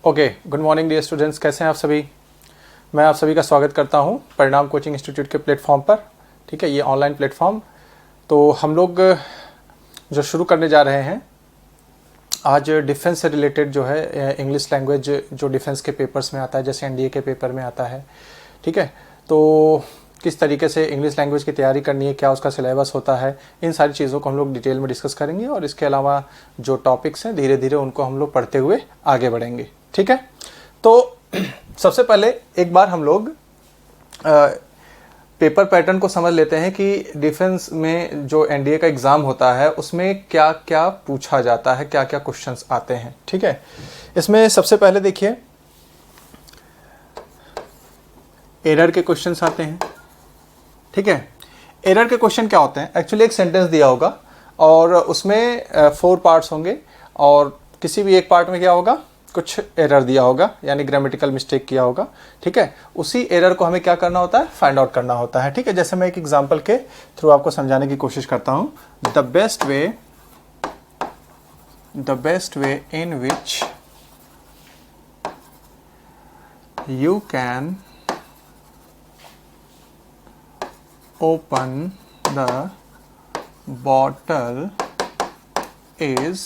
Okay, good morning dear students, कैसे हैं आप सभी। मैं आप सभी का स्वागत करता हूं परिणाम कोचिंग इंस्टीट्यूट के प्लेटफॉर्म पर। ठीक है, ये ऑनलाइन प्लेटफॉर्म। तो हम लोग जो शुरू करने जा रहे हैं आज डिफेंस से रिलेटेड जो है इंग्लिश लैंग्वेज, जो डिफेंस के पेपर्स में आता है, जैसे एनडीए के पेपर में आता है। ठीक है, तो किस तरीके से इंग्लिश लैंग्वेज की तैयारी करनी है, क्या उसका सिलेबस होता है, इन सारी चीज़ों को हम लोग डिटेल में डिस्कस करेंगे। और इसके अलावा जो टॉपिक्स हैं धीरे धीरे उनको हम लोग पढ़ते हुए आगे बढ़ेंगे। ठीक है, तो सबसे पहले एक बार हम लोग पेपर पैटर्न को समझ लेते हैं कि डिफेंस में जो एनडीए का एग्ज़ाम होता है उसमें क्या क्या पूछा जाता है, क्या क्या क्वेश्चंस आते हैं। ठीक है, इसमें सबसे पहले देखिए एरर के क्वेश्चंस आते हैं। ठीक है, एरर के क्वेश्चन क्या होते हैं, एक्चुअली एक सेंटेंस दिया होगा और उसमें 4 पार्ट्स होंगे और किसी भी एक पार्ट में क्या होगा, कुछ एरर दिया होगा, यानी ग्रामेटिकल मिस्टेक किया होगा। ठीक है, उसी एरर को हमें क्या करना होता है, फाइंड आउट करना होता है। ठीक है, जैसे मैं एक एग्जांपल के थ्रू आपको समझाने की कोशिश करता हूं। The best way in which you can open the bottle is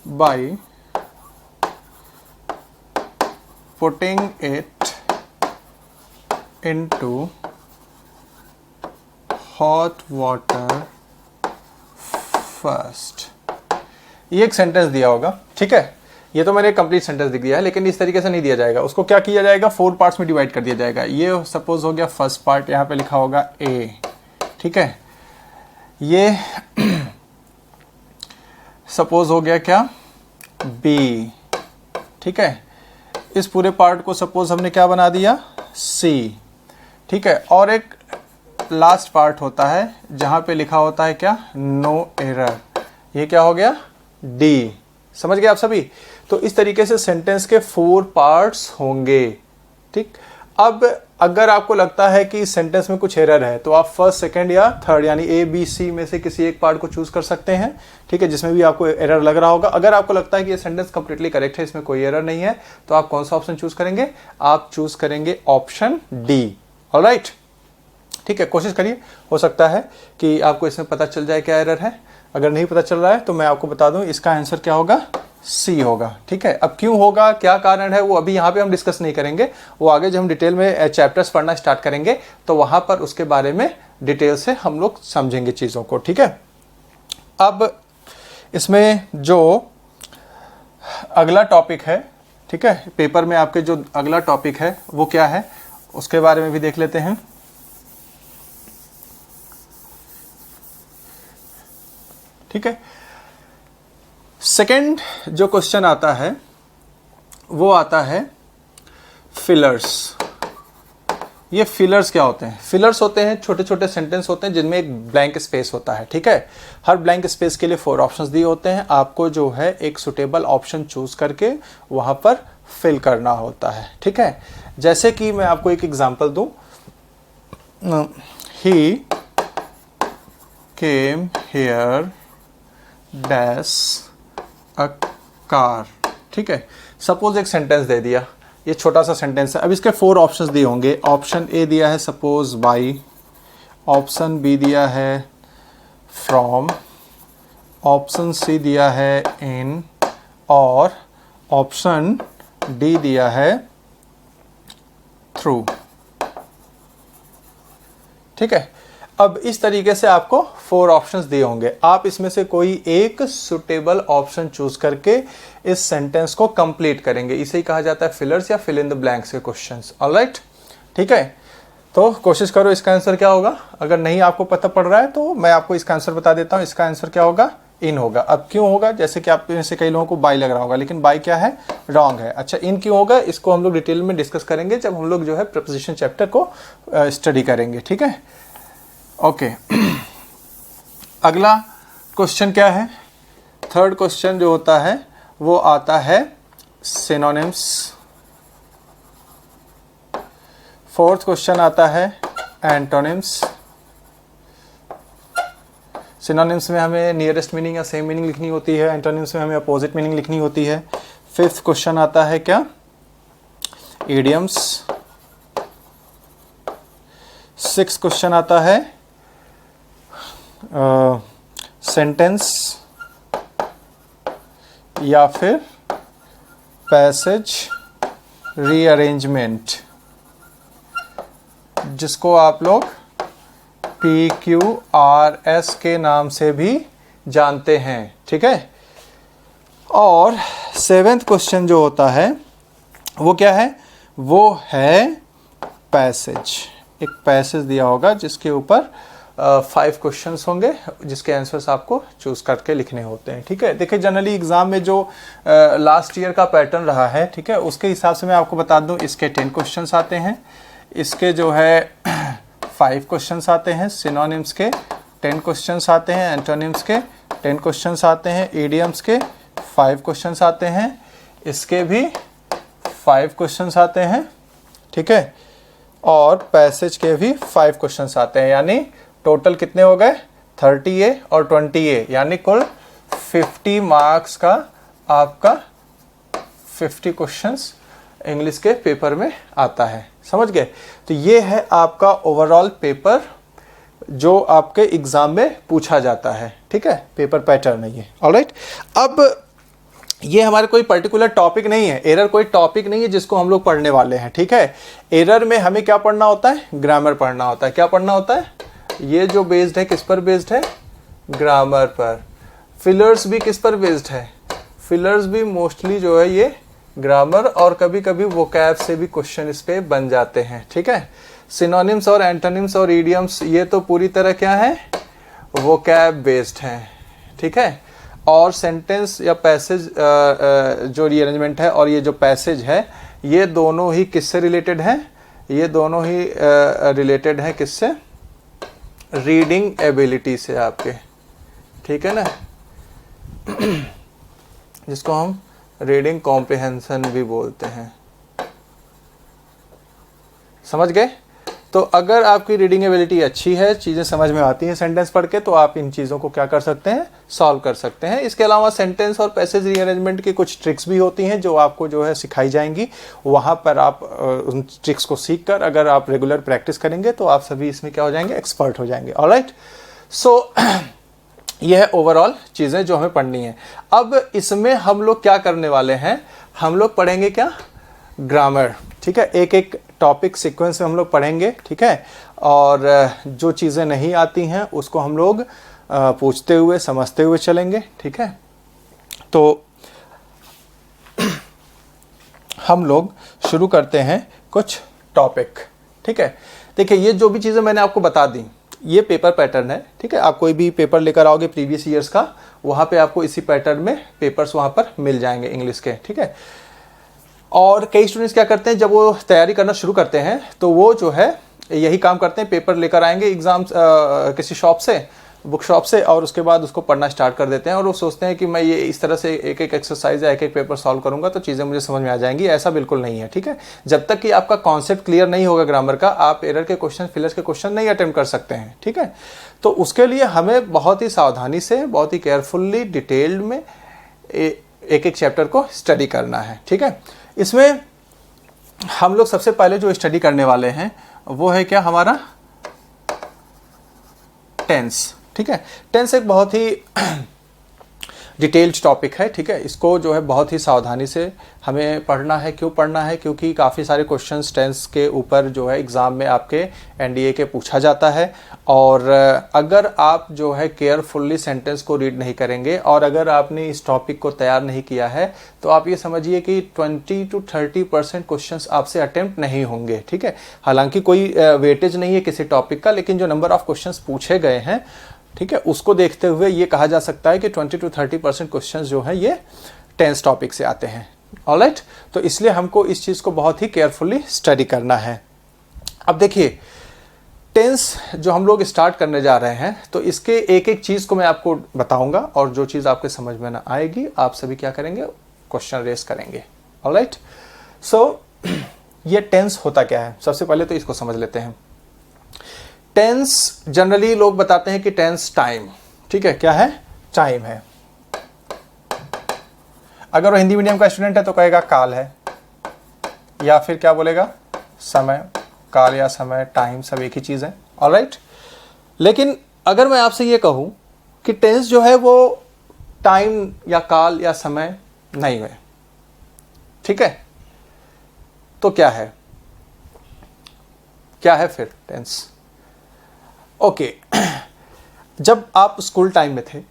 by putting it into hot water first। ये एक सेंटेंस दिया होगा। ठीक है, ये तो मैंने कंप्लीट सेंटेंस लिख दिया है, लेकिन इस तरीके से नहीं दिया जाएगा। उसको क्या किया जाएगा, 4 पार्ट्स में डिवाइड कर दिया जाएगा। ये सपोज हो गया फर्स्ट पार्ट, यहाँ पे लिखा होगा ए। ठीक है, ये सपोज हो गया क्या, बी। ठीक है, इस पूरे पार्ट को सपोज हमने क्या बना दिया, सी। ठीक है, और एक लास्ट पार्ट होता है जहाँ पे लिखा होता है क्या, नो एरर। ये क्या हो गया, डी। समझ गए आप सभी। तो इस तरीके से सेंटेंस के 4 पार्ट्स होंगे। ठीक, अब अगर आपको लगता है कि सेंटेंस में कुछ एरर है तो आप फर्स्ट, सेकंड या थर्ड यानी ए बी सी में से किसी एक पार्ट को चूज कर सकते हैं। ठीक है, जिसमें भी आपको एरर लग रहा होगा। अगर आपको लगता है कि ये सेंटेंस कंप्लीटली करेक्ट है, इसमें कोई एरर नहीं है, तो आप कौन सा ऑप्शन चूज करेंगे, आप चूज करेंगे ऑप्शन डी। ऑलराइट, ठीक है, कोशिश करिए, हो सकता है कि आपको इसमें पता चल जाए क्या एरर है। अगर नहीं पता चल रहा है तो मैं आपको बता दूं, इसका आंसर क्या होगा, सी होगा। ठीक है, अब क्यों होगा, क्या कारण है, वो अभी यहाँ पे हम डिस्कस नहीं करेंगे। वो आगे जब हम डिटेल में चैप्टर्स पढ़ना स्टार्ट करेंगे तो वहां पर उसके बारे में डिटेल से हम लोग समझेंगे चीज़ों को। ठीक है, अब इसमें जो अगला टॉपिक है, ठीक है, पेपर में आपके जो अगला टॉपिक है वो क्या है, उसके बारे में भी देख लेते हैं। ठीक है, सेकंड जो क्वेश्चन आता है वो आता है फिलर्स। ये फिलर्स क्या होते हैं, फिलर्स होते हैं छोटे छोटे सेंटेंस होते हैं जिनमें एक ब्लैंक स्पेस होता है। ठीक है, हर ब्लैंक स्पेस के लिए 4 ऑप्शंस दिए होते हैं। आपको जो है एक सुटेबल ऑप्शन चूज करके वहां पर फिल करना होता है। ठीक है, जैसे कि मैं आपको एक एग्जांपल दूं, he came here dash a car. ठीक है, सपोज एक सेंटेंस दे दिया, ये छोटा सा सेंटेंस है। अब इसके 4 ऑप्शंस दिए होंगे। ऑप्शन ए दिया है सपोज बाई, ऑप्शन बी दिया है फ्रॉम, ऑप्शन सी दिया है इन, और ऑप्शन डी दिया है थ्रू। ठीक है, अब इस तरीके से आपको 4 ऑप्शंस दिए होंगे। आप इसमें से कोई एक सुटेबल ऑप्शन चूज करके इस सेंटेंस को कंप्लीट करेंगे। इसे ही कहा जाता है फिलर्स या फिल इन द ब्लैंक्स के क्वेश्चंस। ऑलराइट, ठीक है, तो कोशिश करो इसका आंसर क्या होगा। अगर नहीं आपको पता पड़ रहा है तो मैं आपको इसका आंसर बता देता हूं। इसका आंसर क्या होगा, इन होगा। अब क्यों होगा, जैसे कि आप में से कई लोगों को बाई लग रहा होगा, लेकिन बाई क्या है, रॉन्ग है। अच्छा, इन क्यों होगा, इसको हम लोग डिटेल में डिस्कस करेंगे जब हम लोग जो है प्रीपोजिशन चैप्टर को स्टडी करेंगे। ठीक है, ओके। अगला क्वेश्चन क्या है, थर्ड क्वेश्चन जो होता है वो आता है सिनोनिम्स। फोर्थ क्वेश्चन आता है एंटोनिम्स। सिनोनिम्स में हमें नियरेस्ट मीनिंग या सेम मीनिंग लिखनी होती है, एंटोनिम्स में हमें अपोजिट मीनिंग लिखनी होती है। 5th क्वेश्चन आता है क्या, इडियम्स। 6th क्वेश्चन आता है सेंटेंस या फिर पैसेज रीअरेंजमेंट, जिसको आप लोग PQRS के नाम से भी जानते हैं, ठीक है। और 7th क्वेश्चन जो होता है वो क्या है, वो है पैसेज। एक पैसेज दिया होगा जिसके ऊपर 5 क्वेश्चंस होंगे, जिसके आंसर्स आपको चूज करके लिखने होते हैं, ठीक है। देखिए जनरली एग्जाम में जो लास्ट ईयर का पैटर्न रहा है, ठीक है, उसके हिसाब से मैं आपको बता दूं, इसके 10 क्वेश्चंस आते हैं, इसके जो है 5 क्वेश्चंस आते हैं, सिनोनिम्स के 10 क्वेश्चंस आते हैं, एंटोनिम्स के 10 क्वेश्चंस आते हैं, इडियम्स के 5 क्वेश्चंस आते हैं, इसके भी 5 क्वेश्चंस आते हैं, ठीक है, और पैसेज के भी 5 क्वेश्चंस आते हैं। यानी टोटल कितने हो गए, 30A और 20A, यानी कुल 50 मार्क्स का आपका 50 क्वेश्चंस इंग्लिश के पेपर में आता है, समझ गए। तो ये है आपका ओवरऑल पेपर जो आपके एग्जाम में पूछा जाता है, ठीक है, पेपर पैटर्न है ये। ऑलराइट, अब ये हमारे कोई पर्टिकुलर टॉपिक नहीं है, एरर कोई टॉपिक नहीं है जिसको हम लोग पढ़ने वाले हैं, ठीक है। एरर में हमें क्या पढ़ना होता है, ग्रामर पढ़ना होता है। क्या पढ़ना होता है, ये जो बेस्ड है किस पर बेस्ड है, ग्रामर पर। फिलर्स भी किस पर बेस्ड है, फिलर्स भी मोस्टली जो है ये ग्रामर और कभी कभी वोकैब से भी क्वेश्चन इस पे बन जाते हैं, ठीक है। सिनोनिम्स और एंटोनिम्स और इडियम्स ये तो पूरी तरह क्या है, वोकैब बेस्ड हैं, ठीक है। और सेंटेंस या पैसेज जो रीअरेंजमेंट है और ये जो पैसेज है, ये दोनों ही किससे रिलेटेड हैं, ये दोनों ही रिलेटेड हैं किससे, रीडिंग एबिलिटी से आपके, ठीक है ना, जिसको हम रीडिंग कॉम्प्रिहेंशन भी बोलते हैं, समझ गए। तो अगर आपकी रीडिंग एबिलिटी अच्छी है, चीज़ें समझ में आती हैं सेंटेंस पढ़ के, तो आप इन चीज़ों को क्या कर सकते हैं, सॉल्व कर सकते हैं। इसके अलावा सेंटेंस और पैसेज रीअरेंजमेंट की कुछ ट्रिक्स भी होती हैं जो आपको जो है सिखाई जाएंगी। वहाँ पर आप उन ट्रिक्स को सीख कर अगर आप रेगुलर प्रैक्टिस करेंगे तो आप सभी इसमें क्या हो जाएंगे, एक्सपर्ट हो जाएंगे। ऑलराइट, सो यह है ओवरऑल चीज़ें जो हमें पढ़नी है। अब इसमें हम लोग क्या करने वाले हैं, हम लोग पढ़ेंगे क्या, ग्रामर, ठीक है। एक एक टॉपिक सीक्वेंस में हम लोग पढ़ेंगे, ठीक है। और जो चीज़ें नहीं आती हैं उसको हम लोग पूछते हुए समझते हुए चलेंगे, ठीक है। तो हम लोग शुरू करते हैं कुछ टॉपिक, ठीक है। देखिए ये जो भी चीज़ें मैंने आपको बता दी, ये पेपर पैटर्न है, ठीक है। आप कोई भी पेपर लेकर आओगे प्रीवियस ईयर्स का, वहाँ पे आपको इसी पैटर्न में पेपर्स वहाँ पर मिल जाएंगे इंग्लिश के, ठीक है। और कई स्टूडेंट्स क्या करते हैं, जब वो तैयारी करना शुरू करते हैं तो वो जो है यही काम करते हैं, पेपर लेकर आएंगे एग्जाम किसी शॉप से, बुक शॉप से, और उसके बाद उसको पढ़ना स्टार्ट कर देते हैं और वो सोचते हैं कि मैं ये इस तरह से एक एक एक्सरसाइज या एक एक पेपर सॉल्व करूंगा तो चीज़ें मुझे समझ में आ जाएंगी। ऐसा बिल्कुल नहीं है, ठीक है। जब तक कि आपका कॉन्सेप्ट क्लियर नहीं होगा ग्रामर का, आप एरर के क्वेश्चन, फिलर्स के क्वेश्चन नहीं अटेम्प्ट कर सकते हैं, ठीक है। तो उसके लिए हमें बहुत ही सावधानी से, बहुत ही केयरफुल्ली, डिटेल्ड में एक एक चैप्टर को स्टडी करना है, ठीक है। इसमें हम लोग सबसे पहले जो स्टडी करने वाले हैं वो है क्या, हमारा टेंस, ठीक है। टेंस एक बहुत ही डिटेल्ड टॉपिक है, ठीक है। इसको जो है बहुत ही सावधानी से हमें पढ़ना है। क्यों पढ़ना है, क्योंकि काफ़ी सारे क्वेश्चंस टेंस के ऊपर जो है एग्ज़ाम में आपके एनडीए के पूछा जाता है। और अगर आप जो है केयरफुल्ली सेंटेंस को रीड नहीं करेंगे और अगर आपने इस टॉपिक को तैयार नहीं किया है तो आप ये समझिए कि 20 to 30% क्वेश्चंस आपसे अटेम्प्ट नहीं होंगे, ठीक है। हालांकि कोई वेटेज नहीं है किसी टॉपिक का, लेकिन जो नंबर ऑफ क्वेश्चंस पूछे गए हैं, ठीक है, उसको देखते हुए ये कहा जा सकता है कि 20 to 30% क्वेश्चंस जो है ये टेंस टॉपिक से आते हैं। ऑलराइट, तो इसलिए हमको इस चीज़ को बहुत ही केयरफुली स्टडी करना है। अब देखिए टेंस जो हम लोग स्टार्ट करने जा रहे हैं, तो इसके एक एक चीज़ को मैं आपको बताऊंगा और जो चीज़ आपके समझ में ना आएगी आप सभी क्या करेंगे, क्वेश्चन रेस करेंगे। ऑलराइट, सो ये टेंस होता क्या है, सबसे पहले तो इसको समझ लेते हैं। टेंस जनरली लोग बताते हैं कि टेंस टाइम, ठीक है, क्या है, टाइम है। अगर वो हिंदी मीडियम का स्टूडेंट है तो कहेगा काल है, या फिर क्या बोलेगा, समय। काल या समय, टाइम सब एक ही चीज़ है। ऑलराइट। लेकिन अगर मैं आपसे ये कहूँ कि टेंस जो है वो टाइम या काल या समय नहीं है, ठीक है, तो क्या है, क्या है फिर टेंस? ओके जब आप स्कूल टाइम में थे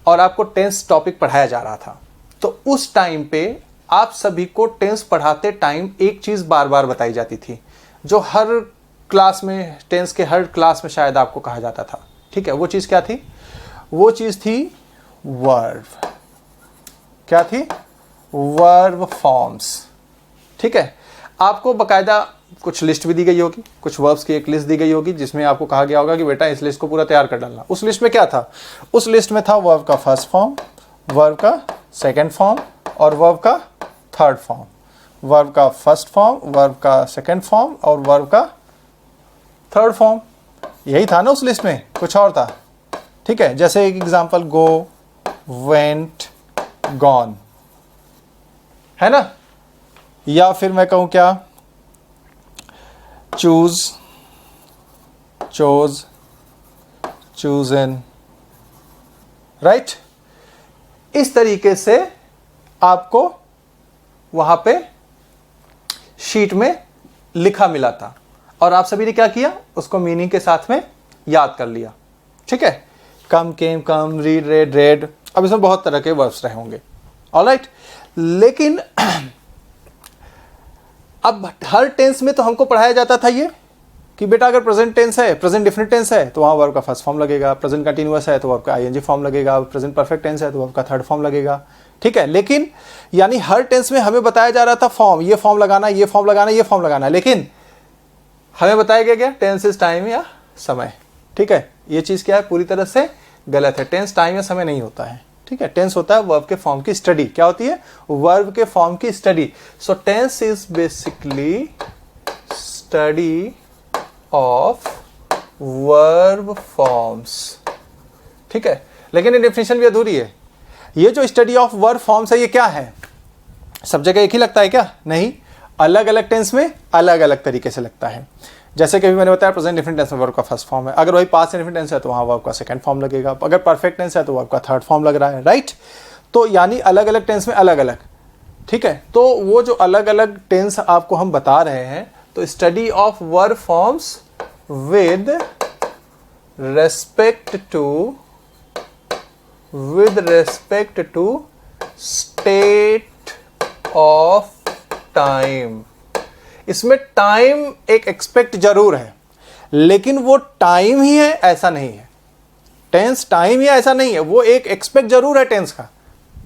और आपको टेंस टॉपिक पढ़ाया जा रहा था, तो उस टाइम पे आप सभी को टेंस पढ़ाते टाइम एक चीज़ बार बार बताई जाती थी, जो हर क्लास में, टेंस के हर क्लास में शायद आपको कहा जाता था, ठीक है। वो चीज़ क्या थी? वो चीज़ थी वर्ब। क्या थी? वर्ब फॉर्म्स, ठीक है। आपको बकायदा कुछ लिस्ट भी दी गई होगी, कुछ वर्ब्स की एक लिस्ट दी गई होगी, जिसमें आपको कहा गया होगा कि बेटा इस लिस्ट को पूरा तैयार कर डालना। उस लिस्ट में क्या था? उस लिस्ट में था वर्ब का फर्स्ट फॉर्म, वर्ब का सेकंड फॉर्म और वर्ब का थर्ड फॉर्म। वर्ब का फर्स्ट फॉर्म, वर्ब का सेकंड फॉर्म और वर्ब का थर्ड फॉर्म। यही था ना उस लिस्ट में, कुछ और था, ठीक है। जैसे एक एग्जांपल, गो, वेंट, गॉन, है ना। या फिर मैं कहूं क्या, चूज, चोज, चूजन, राइट। इस तरीके से आपको वहां पे शीट में लिखा मिला था और आप सभी ने क्या किया, उसको मीनिंग के साथ में याद कर लिया, ठीक है। कम, केम, कम, रीड, रेड, रेड, अब इसमें बहुत तरह के वर्ब्स रहे होंगे। ऑलराइट। लेकिन अब हर टेंस में तो हमको पढ़ाया जाता था ये कि बेटा अगर प्रेजेंट टेंस है, प्रेजेंट डेफिनेट टेंस है, तो वहाँ वर्ब का फर्स्ट फॉर्म लगेगा, प्रेजेंट कंटिन्यूअस है तो वर्ब का आईएनजी फॉर्म लगेगा, प्रेजेंट परफेक्ट टेंस है तो वर्ब का थर्ड फॉर्म लगेगा, ठीक है। लेकिन यानी हर टेंस में हमें बताया जा रहा था फॉर्म, ये फॉर्म लगाना, ये फॉर्म लगाना, ये फॉर्म लगाना, लेकिन हमें बताया गया टेंस इज टाइम या समय, ठीक है। ये चीज़ क्या है, पूरी तरह से गलत है। टेंस टाइम या समय नहीं होता है, ठीक है। टेंस होता है वर्ब के फॉर्म की स्टडी। क्या होती है? वर्ब के फॉर्म की study. So tense is basically study of verb forms, ठीक है। लेकिन ये डेफिनेशन भी अधूरी है। ये जो स्टडी ऑफ वर्ब फॉर्म्स है, ये क्या है? सब जगह एक ही लगता है क्या? नहीं, अलग अलग टेंस में अलग अलग तरीके से लगता है। जैसे कि अभी मैंने बताया प्रेजेंट डिफरेंट टेंस में वर्ब का फर्स्ट फॉर्म है, अगर वही पास्ट डिफरेंट टेंस है तो वहाँ वर्ब का सेकंड फॉर्म लगेगा, अगर परफेक्ट टेंस है तो वर्ब का थर्ड फॉर्म लग रहा है, राइट। तो यानी अलग अलग टेंस में अलग अलग, ठीक है। तो वो जो अलग अलग टेंस आपको हम बता रहे हैं, तो study of verb forms with respect to state of time. इसमें टाइम एक एक्सपेक्ट जरूर है, लेकिन वो टाइम ही है ऐसा नहीं है। टेंस टाइम ही ऐसा नहीं है, वो एक एक्सपेक्ट जरूर है टेंस का,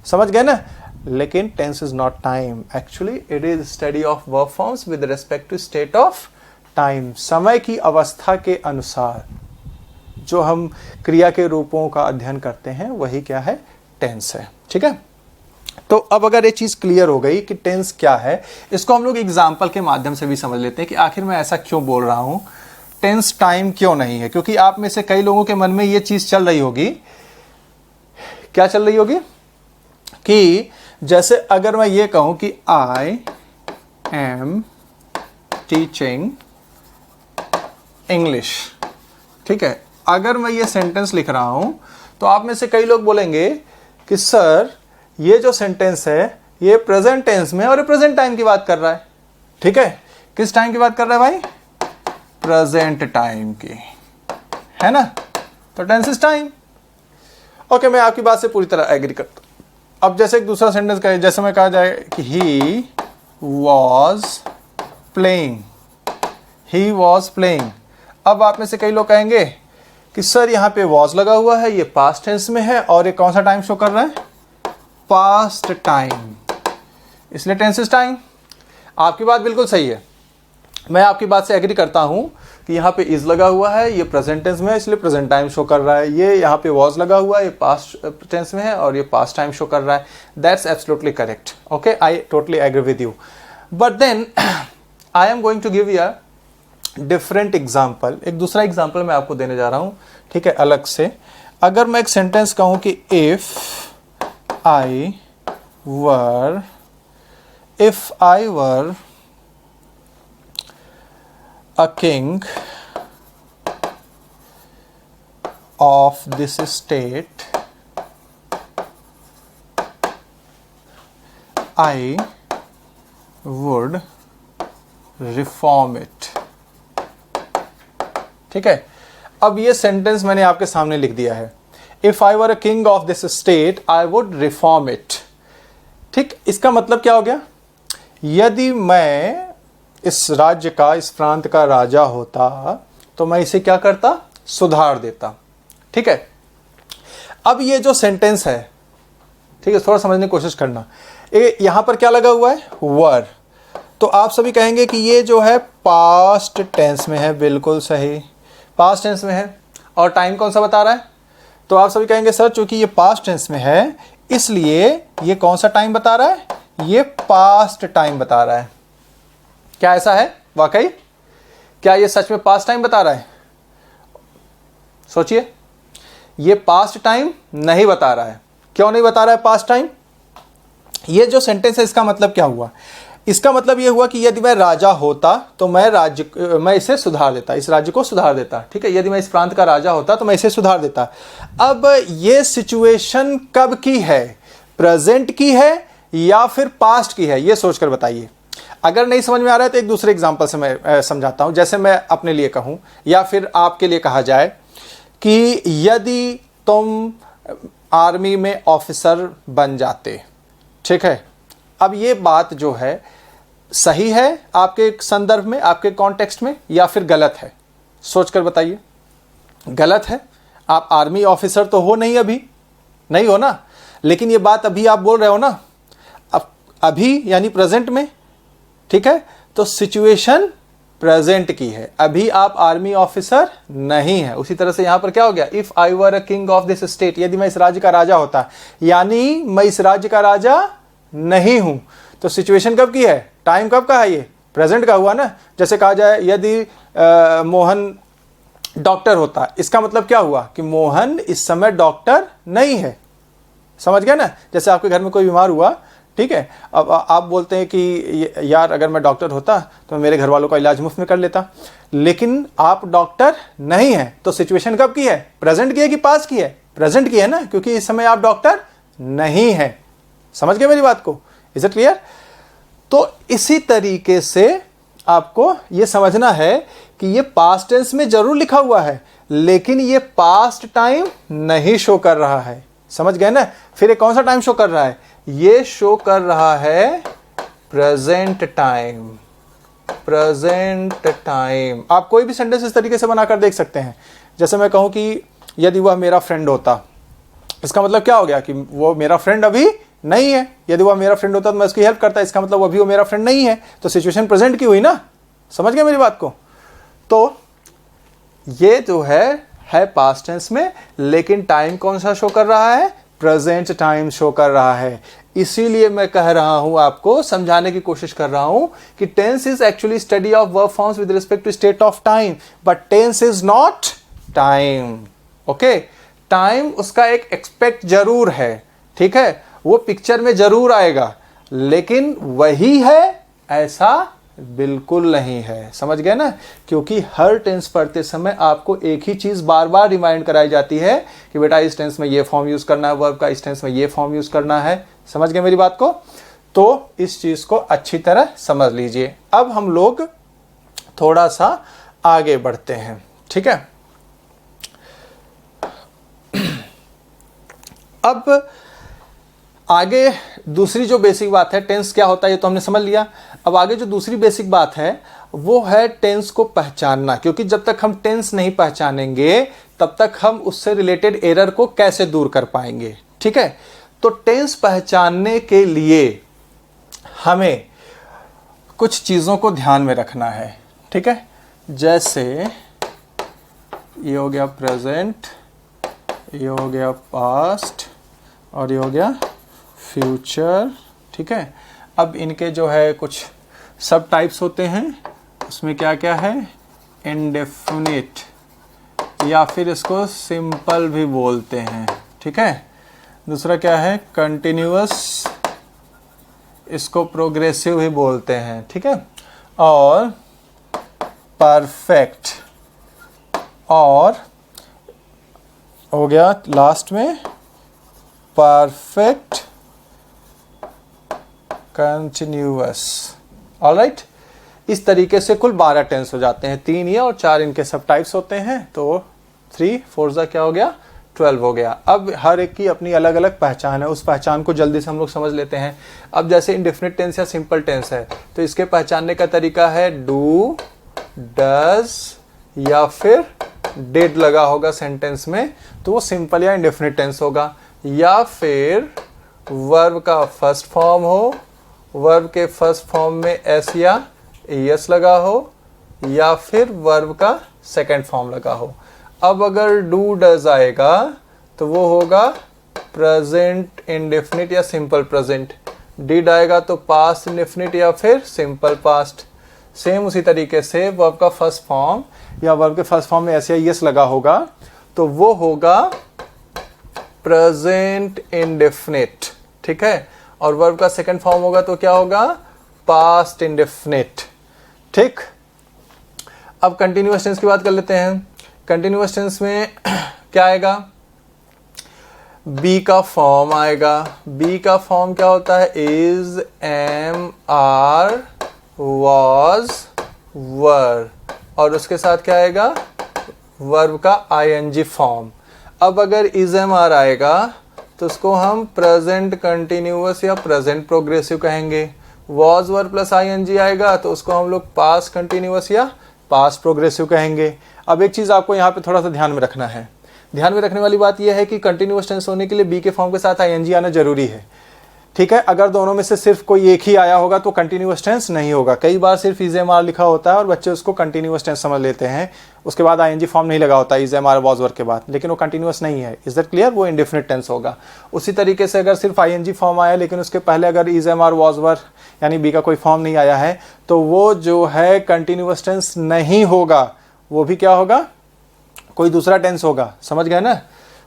समझ गए ना। लेकिन tense is not time, actually it is study of verb forms with respect to state of time. समय की अवस्था के अनुसार जो हम क्रिया के रूपों का अध्ययन करते हैं, वही क्या है, टेंस है, ठीक है। तो अब अगर ये चीज़ क्लियर हो गई कि टेंस क्या है, इसको हम लोग एग्जाम्पल के माध्यम से भी समझ लेते हैं कि आखिर मैं ऐसा क्यों बोल रहा हूँ, टेंस टाइम क्यों नहीं है। क्योंकि आप में से कई लोगों के मन में ये चीज़ चल रही होगी, क्या चल रही होगी, कि जैसे अगर मैं ये कहूँ कि आई एम टीचिंग इंग्लिश, ठीक है। अगर मैं ये सेंटेंस लिख रहा हूँ तो आप में से कई लोग बोलेंगे कि सर ये जो सेंटेंस है ये प्रेजेंट टेंस में और प्रेजेंट टाइम की बात कर रहा है, ठीक है। किस टाइम की बात कर रहा है भाई? प्रेजेंट टाइम की, है ना। तो टेंस इज टाइम। ओके, मैं आपकी बात से पूरी तरह एग्री करता हूं। अब जैसे एक दूसरा सेंटेंस कहे, जैसे मैं कहा जाए कि ही वॉज प्लेइंग, अब आप में से कई लोग कहेंगे कि सर यहाँ पे वॉज लगा हुआ है, ये पास्ट टेंस में है और ये कौन सा टाइम शो कर रहा है? पास्ट टाइम, इसलिए टेंस इज टाइम। आपकी बात बिल्कुल सही है, मैं आपकी बात से एग्री करता हूं कि यहाँ पे इज लगा हुआ है, ये प्रेजेंट टेंस में है इसलिए प्रेजेंट टाइम शो कर रहा है। ये यहाँ पे वॉज लगा हुआ है, ये पास्ट टेंस में है और ये पास्ट टाइम शो कर रहा है। That's absolutely correct. Okay, I totally agree with you. But then I am going to give you a different example. एक दूसरा एग्जाम्पल मैं आपको देने जा रहा हूँ, ठीक है, अलग से। अगर मैं एक सेंटेंस कहूं कि if I were a king of this state, I would reform it. ठीक है, अब ये सेंटेंस मैंने आपके सामने लिख दिया है, if I were a king of this state I would reform it. ठीक, इसका मतलब क्या हो गया? यदि मैं इस राज्य का, इस प्रांत का राजा होता तो मैं इसे क्या करता? सुधार देता। ठीक है, अब ये जो सेंटेंस है, ठीक है, थोड़ा समझने की कोशिश करना। यहां पर क्या लगा हुआ है? वर। तो आप सभी कहेंगे कि ये जो है पास्ट टेंस में है। बिल्कुल सही, पास्ट टेंस में है। और टाइम कौन सा बता रहा है? तो आप सभी कहेंगे सर चूंकि ये पास्ट टेंस में है इसलिए ये कौन सा टाइम बता रहा है? ये पास्ट टाइम बता रहा है। क्या ऐसा है वाकई? क्या ये सच में पास्ट टाइम बता रहा है? सोचिए, ये पास्ट टाइम नहीं बता रहा है। क्यों नहीं बता रहा है पास्ट टाइम? ये जो सेंटेंस है इसका मतलब क्या हुआ? इसका मतलब ये हुआ कि यदि मैं राजा होता तो मैं इसे सुधार देता, इस राज्य को सुधार देता। ठीक है, यदि मैं इस प्रांत का राजा होता तो मैं इसे सुधार देता। अब ये सिचुएशन कब की है? प्रेजेंट की है या फिर पास्ट की है? ये सोचकर बताइए। अगर नहीं समझ में आ रहा है तो एक दूसरे एग्जांपल से मैं समझाता हूं। जैसे मैं अपने लिए कहूं या फिर आपके लिए कहा जाए कि यदि तुम आर्मी में ऑफिसर बन जाते, ठीक है, अब ये बात जो है सही है आपके संदर्भ में, आपके कॉन्टेक्स्ट में, या फिर गलत है? सोचकर बताइए। गलत है। आप आर्मी ऑफिसर तो हो नहीं, अभी नहीं हो ना, लेकिन ये बात अभी आप बोल रहे हो ना, अब अभी यानी प्रेजेंट में। ठीक है, तो सिचुएशन प्रेजेंट की है, अभी आप आर्मी ऑफिसर नहीं है। उसी तरह से यहां पर क्या हो गया? If I were a king of this state, यदि मैं इस राज्य का राजा होता, यानी मैं इस राज्य का राजा नहीं हूं। तो सिचुएशन कब की है? टाइम कब का है? ये प्रेजेंट का हुआ ना। जैसे कहा जाए यदि मोहन डॉक्टर होता, इसका मतलब क्या हुआ? कि मोहन इस समय डॉक्टर नहीं है। समझ गया ना? जैसे आपके घर में कोई बीमार हुआ, ठीक है, अब आप बोलते हैं कि यार अगर मैं डॉक्टर होता तो मैं मेरे घर वालों का इलाज मुफ्त में कर लेता, लेकिन आप डॉक्टर नहीं है। तो सिचुएशन कब की है? प्रेजेंट की है कि पास्ट की है? प्रेजेंट की है ना, क्योंकि इस समय आप डॉक्टर नहीं है। समझ गए मेरी बात को? Is it clear? तो इसी तरीके से आपको यह समझना है कि यह पास्ट टेंस में जरूर लिखा हुआ है, लेकिन यह पास्ट टाइम नहीं शो कर रहा है। समझ गए ना? फिर ये कौन सा टाइम शो कर रहा है? ये शो कर रहा है प्रेजेंट टाइम। Present time. आप कोई भी सेंटेंस इस तरीके से बनाकर देख सकते हैं। जैसे मैं कहूं कि यदि वह मेरा फ्रेंड होता, इसका मतलब क्या हो गया? कि वो मेरा फ्रेंड अभी नहीं है। यदि वह मेरा फ्रेंड होता तो मैं उसकी हेल्प करता, इसका मतलब अभी वो मेरा फ्रेंड नहीं है। तो सिचुएशन प्रेजेंट की हुई ना। समझ गए मेरी बात को? तो ये जो है पास्ट टेंस में, लेकिन टाइम कौन सा शो कर रहा है? प्रेजेंट टाइम शो कर रहा है। इसीलिए मैं कह रहा हूं, आपको समझाने की कोशिश कर रहा हूं कि tense is actually study of verb forms with respect to state of time, but tense is not time. Okay, time उसका एक एक्सपेक्ट जरूर है, ठीक है, वो पिक्चर में जरूर आएगा, लेकिन वही है ऐसा बिल्कुल नहीं है। समझ गए ना? क्योंकि हर टेंस पढ़ते समय आपको एक ही चीज बार बार रिमाइंड कराई जाती है कि बेटा इस टेंस में ये फॉर्म यूज करना है वर्ब का, इस टेंस में ये फॉर्म यूज करना है। समझ गए मेरी बात को? तो इस चीज को अच्छी तरह समझ लीजिए। अब हम लोग थोड़ा सा आगे बढ़ते हैं, ठीक है। अब आगे दूसरी जो बेसिक बात है, टेंस क्या होता है ये तो हमने समझ लिया। अब आगे जो दूसरी बेसिक बात है वो है टेंस को पहचानना, क्योंकि जब तक हम टेंस नहीं पहचानेंगे तब तक हम उससे रिलेटेड एरर को कैसे दूर कर पाएंगे। ठीक है, तो टेंस पहचानने के लिए हमें कुछ चीज़ों को ध्यान में रखना है। ठीक है, जैसे ये हो गया प्रेजेंट, ये हो गया पास्ट और ये हो गया फ्यूचर। ठीक है, अब इनके जो है कुछ सब टाइप्स होते हैं। उसमें क्या क्या है? इंडेफिनिट, या फिर इसको सिंपल भी बोलते हैं, ठीक है। दूसरा क्या है, कंटिन्यूअस, इसको प्रोग्रेसिव भी बोलते हैं, ठीक है। और परफेक्ट, और हो गया लास्ट में परफेक्ट कंटिन्यूअस। ऑलराइट, इस तरीके से कुल 12 टेंस हो जाते हैं, 3 ये और 4 इनके सब टाइप्स होते हैं। तो 3 4 जा क्या हो गया, 12 हो गया। अब हर एक की अपनी अलग अलग पहचान है, उस पहचान को जल्दी से हम लोग समझ लेते हैं। अब जैसे इंडेफिनिट टेंस या सिंपल टेंस है तो इसके पहचानने का तरीका है डू, डज या फिर डिड लगा होगा सेंटेंस में तो वो सिंपल या इंडेफिनिट टेंस होगा, या फिर वर्ब का फर्स्ट फॉर्म हो, वर्ब के फर्स्ट फॉर्म में एस या एस लगा हो, या फिर वर्ब का सेकंड फॉर्म लगा हो। अब अगर डू डज आएगा तो वो होगा प्रेजेंट इंडेफिनिट या सिंपल प्रेजेंट, डिड आएगा तो पास्ट इंडेफिनिट या फिर सिंपल पास्ट। सेम उसी तरीके से वर्ब का फर्स्ट फॉर्म या वर्ब के फर्स्ट फॉर्म में एस या एस लगा होगा तो वो होगा प्रेजेंट इंडेफिनिट, ठीक है। और वर्ब का सेकंड फॉर्म होगा तो क्या होगा, पास्ट इंडेफिनिट, ठीक। अब कंटिन्यूअस टेंस की बात कर लेते हैं। कंटिन्यूअस टेंस में क्या आएगा, बी का फॉर्म आएगा। बी का फॉर्म क्या होता है, इज, एम, आर, वॉज, वर, और उसके साथ क्या आएगा, वर्ब का आईएनजी फॉर्म। अब अगर इज, एम, आर आएगा तो उसको हम प्रेजेंट कंटिन्यूअस या प्रेजेंट प्रोग्रेसिव कहेंगे। वॉज, वर प्लस आईएनजी आएगा तो उसको हम लोग पास्ट कंटिन्यूअस या पास्ट प्रोग्रेसिव कहेंगे। अब एक चीज़ आपको यहाँ पे थोड़ा सा ध्यान में रखना है, ध्यान में रखने वाली बात यह है कि कंटिन्यूअस टेंस होने के लिए बी के फॉर्म के साथ आईएनजी आना जरूरी है, ठीक है। अगर दोनों में से सिर्फ कोई एक ही आया होगा तो कंटिन्यूअस टेंस नहीं होगा। कई बार सिर्फ इज, एम, आर लिखा होता है और बच्चे उसको कंटिन्यूअस टेंस समझ लेते हैं, उसके बाद आईएनजी फॉर्म नहीं लगा होता इज, एम, आर, वॉज, वर के बाद, लेकिन वो कंटिन्यूअस नहीं है। इज दैट क्लियर, वो इंडेफिनिट टेंस होगा। उसी तरीके से अगर सिर्फ आईएनजी फॉर्म आया लेकिन उसके पहले अगर इज, एम, आर, वॉज, वर यानी बी का कोई फॉर्म नहीं आया है तो वो जो है कंटिन्यूअस टेंस नहीं होगा, वो भी क्या होगा, कोई दूसरा टेंस होगा। समझ गए ना,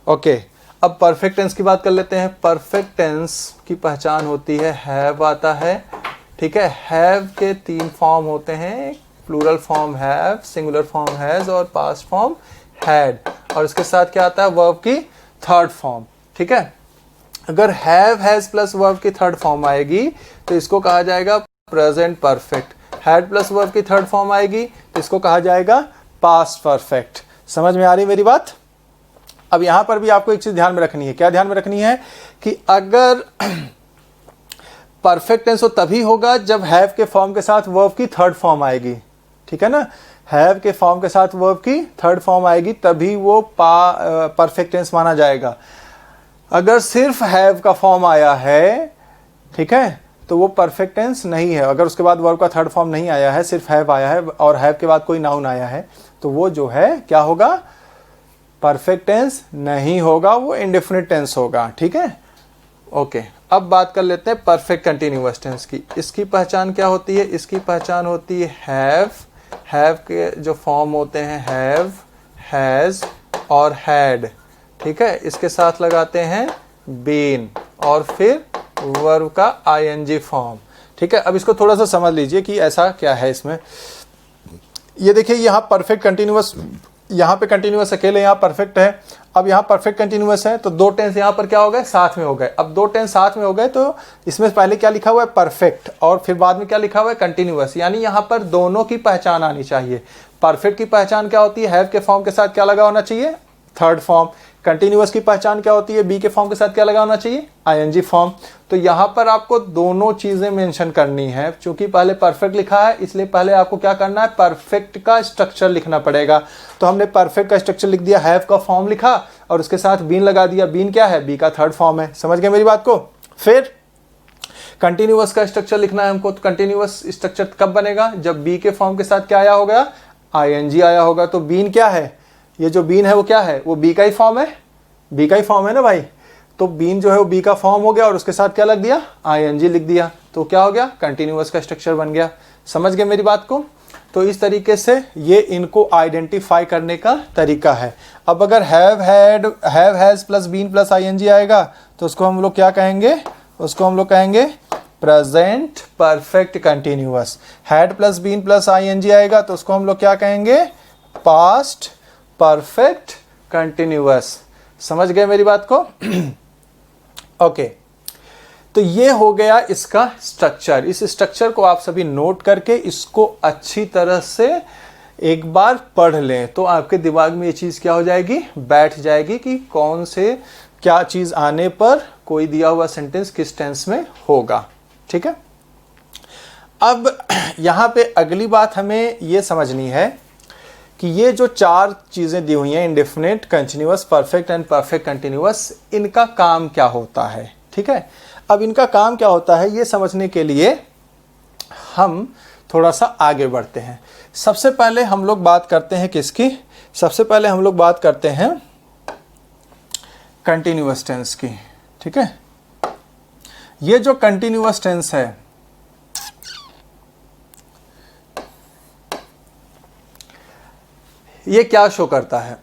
ओके। अब परफेक्ट टेंस की बात कर लेते हैं। परफेक्ट टेंस की पहचान होती है हैव आता है, ठीक है। हैव के 3 फॉर्म होते हैं, plural form have, singular form has और पास्ट फॉर्म हैड, और इसके साथ क्या आता है, वर्ब की थर्ड फॉर्म, ठीक है। अगर हैव, हैज प्लस वर्ब की थर्ड फॉर्म आएगी तो इसको कहा जाएगा present perfect. Had plus verb की थर्ड फॉर्म आएगी तो इसको कहा जाएगा पास्ट परफेक्ट। समझ में आ रही मेरी बात। अब यहां पर भी आपको एक चीज ध्यान में रखनी है। क्या ध्यान में रखनी है कि अगर परफेक्ट टेंस हो तभी होगा जब हैव के फॉर्म के साथ वर्ब की थर्ड फॉर्म आएगी, ठीक है ना। हैव के फॉर्म के साथ वर्ब की थर्ड फॉर्म आएगी तभी वो परफेक्ट टेंस माना जाएगा। अगर सिर्फ हैव का फॉर्म आया है, ठीक है, तो वो परफेक्ट टेंस नहीं है। अगर उसके बाद वर्ब का थर्ड फॉर्म नहीं आया है, सिर्फ हैव आया है और हैव के बाद कोई नाउन आया है तो वो जो है क्या होगा, परफेक्ट टेंस नहीं होगा, वो इंडेफिनिट टेंस होगा, ठीक है, ओके। अब बात कर लेते हैं परफेक्ट कंटिन्यूअस टेंस की। इसकी पहचान क्या होती है, इसकी पहचान होती है हैव के जो फॉर्म होते हैं हैव, हैज और हैड, ठीक है, इसके साथ लगाते हैं बीन और फिर वर्ब का आईएनजी फॉर्म, ठीक है। अब इसको थोड़ा सा समझ लीजिए कि ऐसा क्या है इसमें। ये देखिए यहाँ परफेक्ट कंटिन्यूअस, यहाँ पे कंटिन्यूअस अकेले यहाँ परफेक्ट है। अब यहाँ परफेक्ट कंटिन्यूअस है तो 2 टेंस यहाँ पर क्या हो गए, साथ में हो गए। अब 2 टेंस साथ में हो गए तो इसमें पहले क्या लिखा हुआ है, परफेक्ट, और फिर बाद में क्या लिखा हुआ है, कंटिन्यूअस। यानी यहाँ पर दोनों की पहचान आनी चाहिए। परफेक्ट की पहचान क्या होती है, हैव के फॉर्म के साथ क्या लगा होना चाहिए, थर्ड फॉर्म। कंटिन्यूअस की पहचान क्या होती है, बी के फॉर्म के साथ क्या लगा होना चाहिए, आईएनजी फॉर्म। तो यहाँ पर आपको दोनों चीजें मेंशन करनी है। चूंकि पहले परफेक्ट लिखा है इसलिए पहले आपको क्या करना है, परफेक्ट का स्ट्रक्चर लिखना पड़ेगा। तो हमने परफेक्ट का स्ट्रक्चर लिख दिया, हैव का फॉर्म लिखा और उसके साथ बीन लगा दिया। बीन क्या है, बी का थर्ड फॉर्म है। समझ गए मेरी बात को। फिर कंटिन्यूअस का स्ट्रक्चर लिखना है हमको। तो कंटिन्यूअस स्ट्रक्चर कब बनेगा, जब बी के फॉर्म के साथ क्या आया होगा, आईएनजी आया होगा। तो बीन क्या है, ये जो बीन है वो क्या है, वो बी का ही फॉर्म है, बी का ही फॉर्म है ना भाई। तो बीन जो है वो बी का फॉर्म हो गया और उसके साथ क्या लग दिया, आईएनजी लिख दिया। तो क्या हो गया, कंटिन्यूअस का स्ट्रक्चर बन गया। समझ गए मेरी बात को। तो इस तरीके से ये इनको आइडेंटिफाई करने का तरीका है। अब अगर have has plus been plus ING आएगा तो उसको हम लोग क्या कहेंगे, उसको हम लोग कहेंगे present perfect continuous. Had plus been plus ING आएगा तो उसको हम लोग क्या कहेंगे, पास्ट परफेक्ट कंटिन्यूअस। समझ गए मेरी बात को? ओके, तो ये हो गया इसका स्ट्रक्चर। इस स्ट्रक्चर को आप सभी नोट करके इसको अच्छी तरह से एक बार पढ़ लें तो आपके दिमाग में ये चीज़ क्या हो जाएगी, बैठ जाएगी कि कौन से क्या चीज़ आने पर कोई दिया हुआ सेंटेंस किस टेंस में होगा। ठीक है, अब यहाँ पे अगली बात हमें ये समझनी है कि ये जो 4 चीज़ें दी हुई हैं, indefinite, continuous, perfect and perfect continuous, इनका काम क्या होता है। ठीक है, अब इनका काम क्या होता है ये समझने के लिए हम थोड़ा सा आगे बढ़ते हैं। सबसे पहले हम लोग बात करते हैं किसकी, सबसे पहले हम लोग बात करते हैं कंटिन्यूअस टेंस की। ठीक है, ये जो कंटिन्यूअस टेंस है ये क्या शो करता है?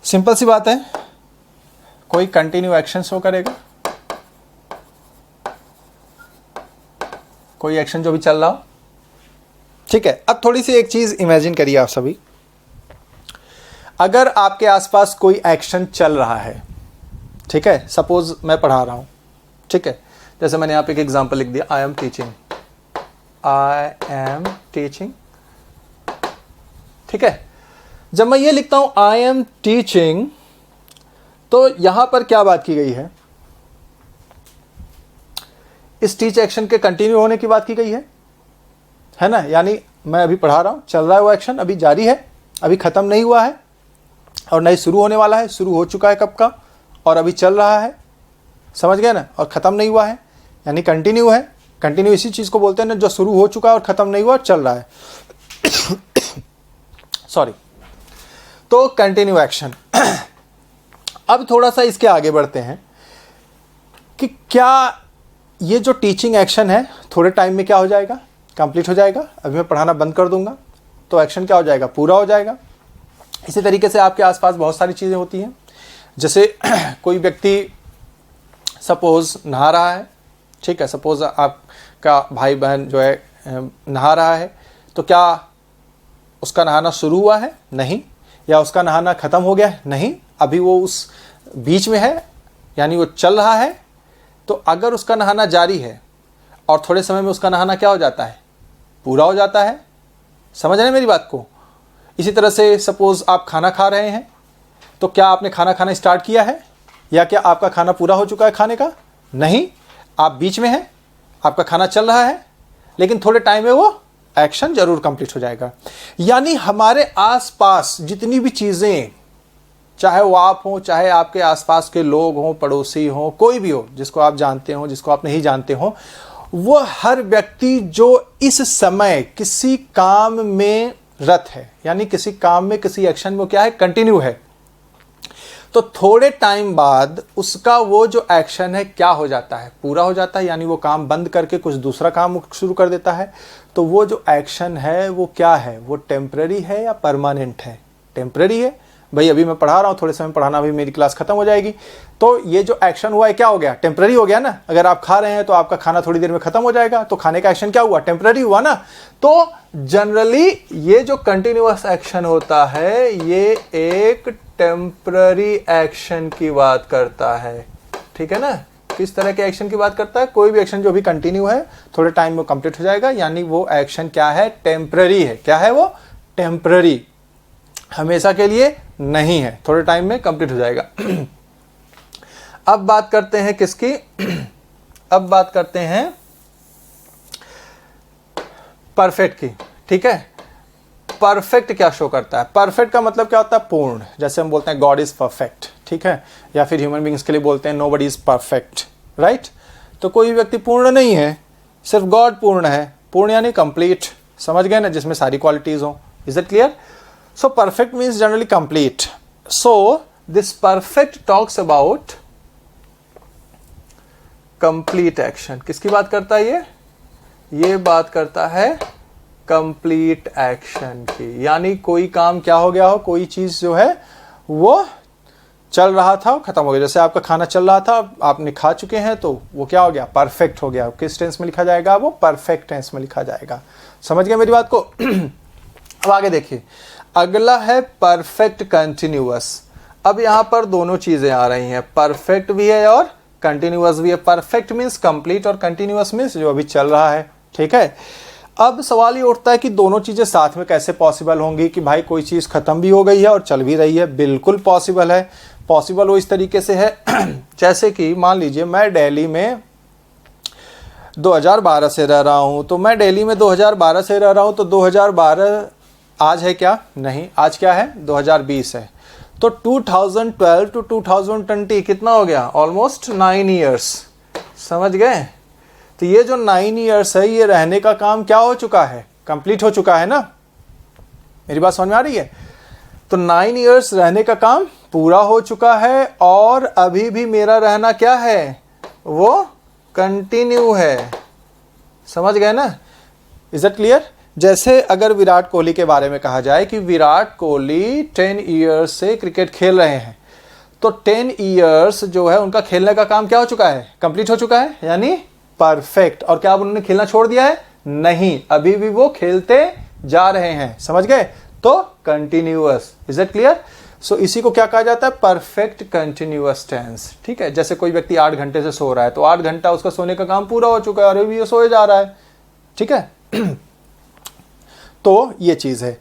सिंपल सी बात है, कोई कंटिन्यू एक्शन शो करेगा, कोई एक्शन जो भी चल रहा हो। ठीक है, अब थोड़ी सी एक चीज इमेजिन करिए आप सभी, अगर आपके आसपास कोई एक्शन चल रहा है, ठीक है, सपोज मैं पढ़ा रहा हूं, ठीक है, जैसे मैंने यहां पे एक एग्जांपल लिख दिया, I am teaching, I am teaching. ठीक है, जब मैं ये लिखता हूं आई एम टीचिंग तो यहां पर क्या बात की गई है, इस टीच एक्शन के कंटिन्यू होने की बात की गई है ना। यानी मैं अभी पढ़ा रहा हूं, चल रहा है वो एक्शन, अभी जारी है, अभी खत्म नहीं हुआ है और नहीं शुरू होने वाला है, शुरू हो चुका है कब का और अभी चल रहा है, समझ गए ना, और खत्म नहीं हुआ है, यानी कंटिन्यू है। कंटिन्यू इसी चीज को बोलते हैं ना जो शुरू हो चुका है और खत्म नहीं हुआ और चल रहा है। सॉरी, तो कंटिन्यू एक्शन। अब थोड़ा सा इसके आगे बढ़ते हैं कि क्या ये जो टीचिंग एक्शन है थोड़े टाइम में क्या हो जाएगा, कंप्लीट हो जाएगा। अभी मैं पढ़ाना बंद कर दूंगा तो एक्शन क्या हो जाएगा, पूरा हो जाएगा। इसी तरीके से आपके आसपास बहुत सारी चीज़ें होती हैं, जैसे कोई व्यक्ति सपोज नहा रहा है, ठीक है, सपोज आपका भाई बहन जो है नहा रहा है, तो क्या उसका नहाना शुरू हुआ है? नहीं। या उसका नहाना ख़त्म हो गया है? नहीं, अभी वो उस बीच में है, यानी वो चल रहा है। तो अगर उसका नहाना जारी है और थोड़े समय में उसका नहाना क्या हो जाता है, पूरा हो जाता है। समझ रहे हैं मेरी बात को? इसी तरह से सपोज आप खाना खा रहे हैं, तो क्या आपने खाना खाना स्टार्ट किया है या क्या आपका खाना पूरा हो चुका है खाने का? नहीं, आप बीच में हैं, आपका खाना चल रहा है, लेकिन थोड़े टाइम में वो एक्शन जरूर कंप्लीट हो जाएगा। यानी हमारे आसपास जितनी भी चीज़ें, चाहे वो आप हो, चाहे आपके आसपास के लोग हों, पड़ोसी हों, कोई भी हो जिसको आप जानते हो, जिसको आप नहीं जानते हो, वो हर व्यक्ति जो इस समय किसी काम में रत है, यानी किसी काम में, किसी एक्शन में क्या है, कंटिन्यू है, तो थोड़े टाइम बाद उसका वो जो एक्शन है क्या हो जाता है, पूरा हो जाता है। यानी वो काम बंद करके कुछ दूसरा काम शुरू कर देता है। तो वो जो एक्शन है वो क्या है, वो टेम्पररी है या परमानेंट है? टेम्पररी है। भाई अभी मैं पढ़ा रहा हूँ, थोड़े समय पढ़ाना, अभी मेरी क्लास खत्म हो जाएगी, तो ये जो एक्शन हुआ है क्या हो गया, टेम्पररी हो गया ना। अगर आप खा रहे हैं तो आपका खाना थोड़ी देर में खत्म हो जाएगा, तो खाने का एक्शन क्या हुआ, टेम्पररी हुआ ना। तो जनरली ये जो कंटिन्यूअस एक्शन होता है ये एक टेम्पररी एक्शन की बात करता है। ठीक है ना, किस तरह के एक्शन की बात करता है? कोई भी एक्शन जो भी कंटिन्यू है, थोड़े टाइम में कंप्लीट हो जाएगा, यानी वो एक्शन क्या है, टेम्पररी है। क्या है वो, टेम्पररी, हमेशा के लिए नहीं है, थोड़े टाइम में कंप्लीट हो जाएगा। अब बात करते हैं किसकी, अब बात करते हैं परफेक्ट की। ठीक है, परफेक्ट क्या शो करता है? परफेक्ट का मतलब क्या होता है, पूर्ण। जैसे हम बोलते हैं गॉड इज परफेक्ट, ठीक है, या फिर ह्यूमन बींग्स के लिए बोलते हैं नोबडी इज परफेक्ट, राइट। तो कोई व्यक्ति पूर्ण नहीं है, सिर्फ गॉड पूर्ण है। पूर्ण यानी कंप्लीट, समझ गए ना, जिसमें सारी क्वालिटीज हो। Is it clear? So perfect means generally complete. So this perfect talks about complete action. किसकी बात करता है ये बात करता है कंप्लीट एक्शन की, यानी कोई काम क्या हो गया हो, कोई चीज जो है वो चल रहा था वो खत्म हो गया। जैसे आपका खाना चल रहा था, आपने खा चुके हैं, तो वो क्या हो गया, परफेक्ट हो गया। किस टेंस में लिखा जाएगा, वो परफेक्ट टेंस में लिखा जाएगा। समझ गए मेरी बात को? अब आगे देखिए, अगला है परफेक्ट कंटिन्यूअस। अब यहां पर दोनों चीजें आ रही हैं, परफेक्ट भी है और कंटिन्यूअस भी है। परफेक्ट मीन्स कंप्लीट और कंटिन्यूअस मीन्स जो अभी चल रहा है, ठीक है। अब सवाल ये उठता है कि दोनों चीजें साथ में कैसे पॉसिबल होंगी, कि भाई कोई चीज खत्म भी हो गई है और चल भी रही है। बिल्कुल पॉसिबल है। पॉसिबल वो इस तरीके से है जैसे कि मान लीजिए मैं दिल्ली में 2012 से रह रहा हूं, तो मैं दिल्ली में 2012 से रह रहा हूं, तो 2012 आज है क्या, नहीं, आज क्या है, 2020 है। तो 2012 टू 2020 कितना हो गया, ऑलमोस्ट 9 ईयर्स। समझ गए? तो ये जो 9 ईयर्स है, ये रहने का काम क्या हो चुका है, कंप्लीट हो चुका है ना। मेरी बात समझ में आ रही है? तो 9 ईयर्स रहने का काम पूरा हो चुका है और अभी भी मेरा रहना क्या है, वो कंटिन्यू है। समझ गए ना? Is it clear? जैसे अगर विराट कोहली के बारे में कहा जाए कि विराट कोहली 10 ईयर्स से क्रिकेट खेल रहे हैं, तो 10 ईयर्स जो है उनका खेलने का काम क्या हो चुका है, कंप्लीट हो चुका है, यानी परफेक्ट। और क्या अब उन्होंने खेलना छोड़ दिया है? नहीं, अभी भी वो खेलते जा रहे हैं। समझ गए? तो continuous. Is it clear? So इसी को क्या कहा जाता है, परफेक्ट कंटिन्यूअस टेंस। ठीक है, जैसे कोई व्यक्ति 8 घंटे से सो रहा है, तो 8 घंटा उसका सोने का काम पूरा हो चुका है और अभी भी वो सोए जा रहा है। ठीक है तो ये चीज है।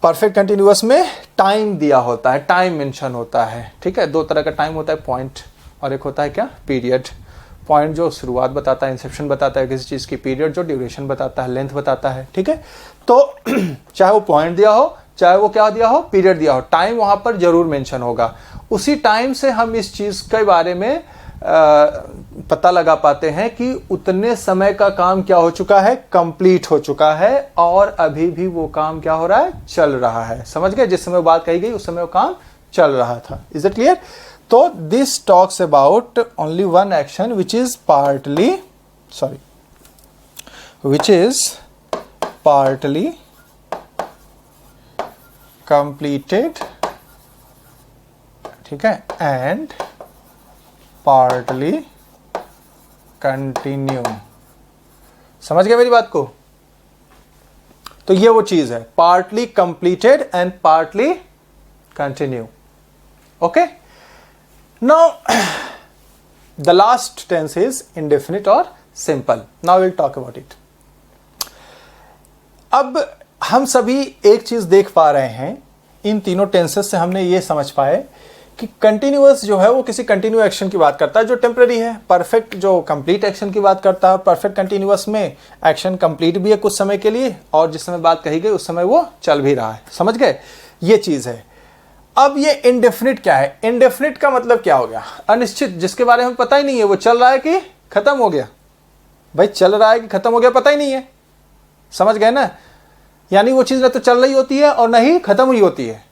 परफेक्ट कंटिन्यूअस में टाइम दिया होता है, टाइम मेंशन होता है। ठीक है, 2 तरह का टाइम होता है, पॉइंट और एक होता है क्या, पीरियड। पॉइंट जो शुरुआत बताता है, इंसेप्शन बताता है किसी चीज की, पीरियड जो ड्यूरेशन बताता है, लेंथ बताता है। ठीक है, तो चाहे वो पॉइंट दिया हो, चाहे वो क्या दिया हो, पीरियड दिया हो, टाइम वहां पर जरूर मेंशन होगा। उसी टाइम से हम इस चीज के बारे में पता लगा पाते हैं कि उतने समय का काम क्या हो चुका है, कंप्लीट हो चुका है और अभी भी वो काम क्या हो रहा है, चल रहा है। समझ गए? जिस समय बात कही गई उस समय वो काम चल रहा था। Is it clear? तो this talks about only one action which is partly completed, ठीक है, एंड पार्टली कंटिन्यू। समझ गए मेरी बात को? तो ये वो चीज है, partly completed and partly continue. Okay, now the last tense is indefinite और simple. Now will talk about it. अब हम सभी एक चीज देख पा रहे हैं, इन तीनों टेंसेस से हमने ये समझ पाए कि कंटिन्यूअस जो है वो किसी कंटिन्यू एक्शन की बात करता है जो टेम्पररी है, परफेक्ट जो कंप्लीट एक्शन की बात करता है। परफेक्ट कंटिन्यूअस में एक्शन कंप्लीट भी है कुछ समय के लिए और जिस समय बात कही गई उस समय वो चल भी रहा है। समझ गए? ये चीज है। अब ये इंडेफिनिट क्या है? इंडेफिनिट का मतलब क्या हो गया? अनिश्चित, जिसके बारे में पता ही नहीं है वो चल रहा है कि खत्म हो गया। भाई चल रहा है कि खत्म हो गया पता ही नहीं है। समझ गए ना? यानी वो चीज ना तो चल रही होती है और ना ही खत्म हुई होती है।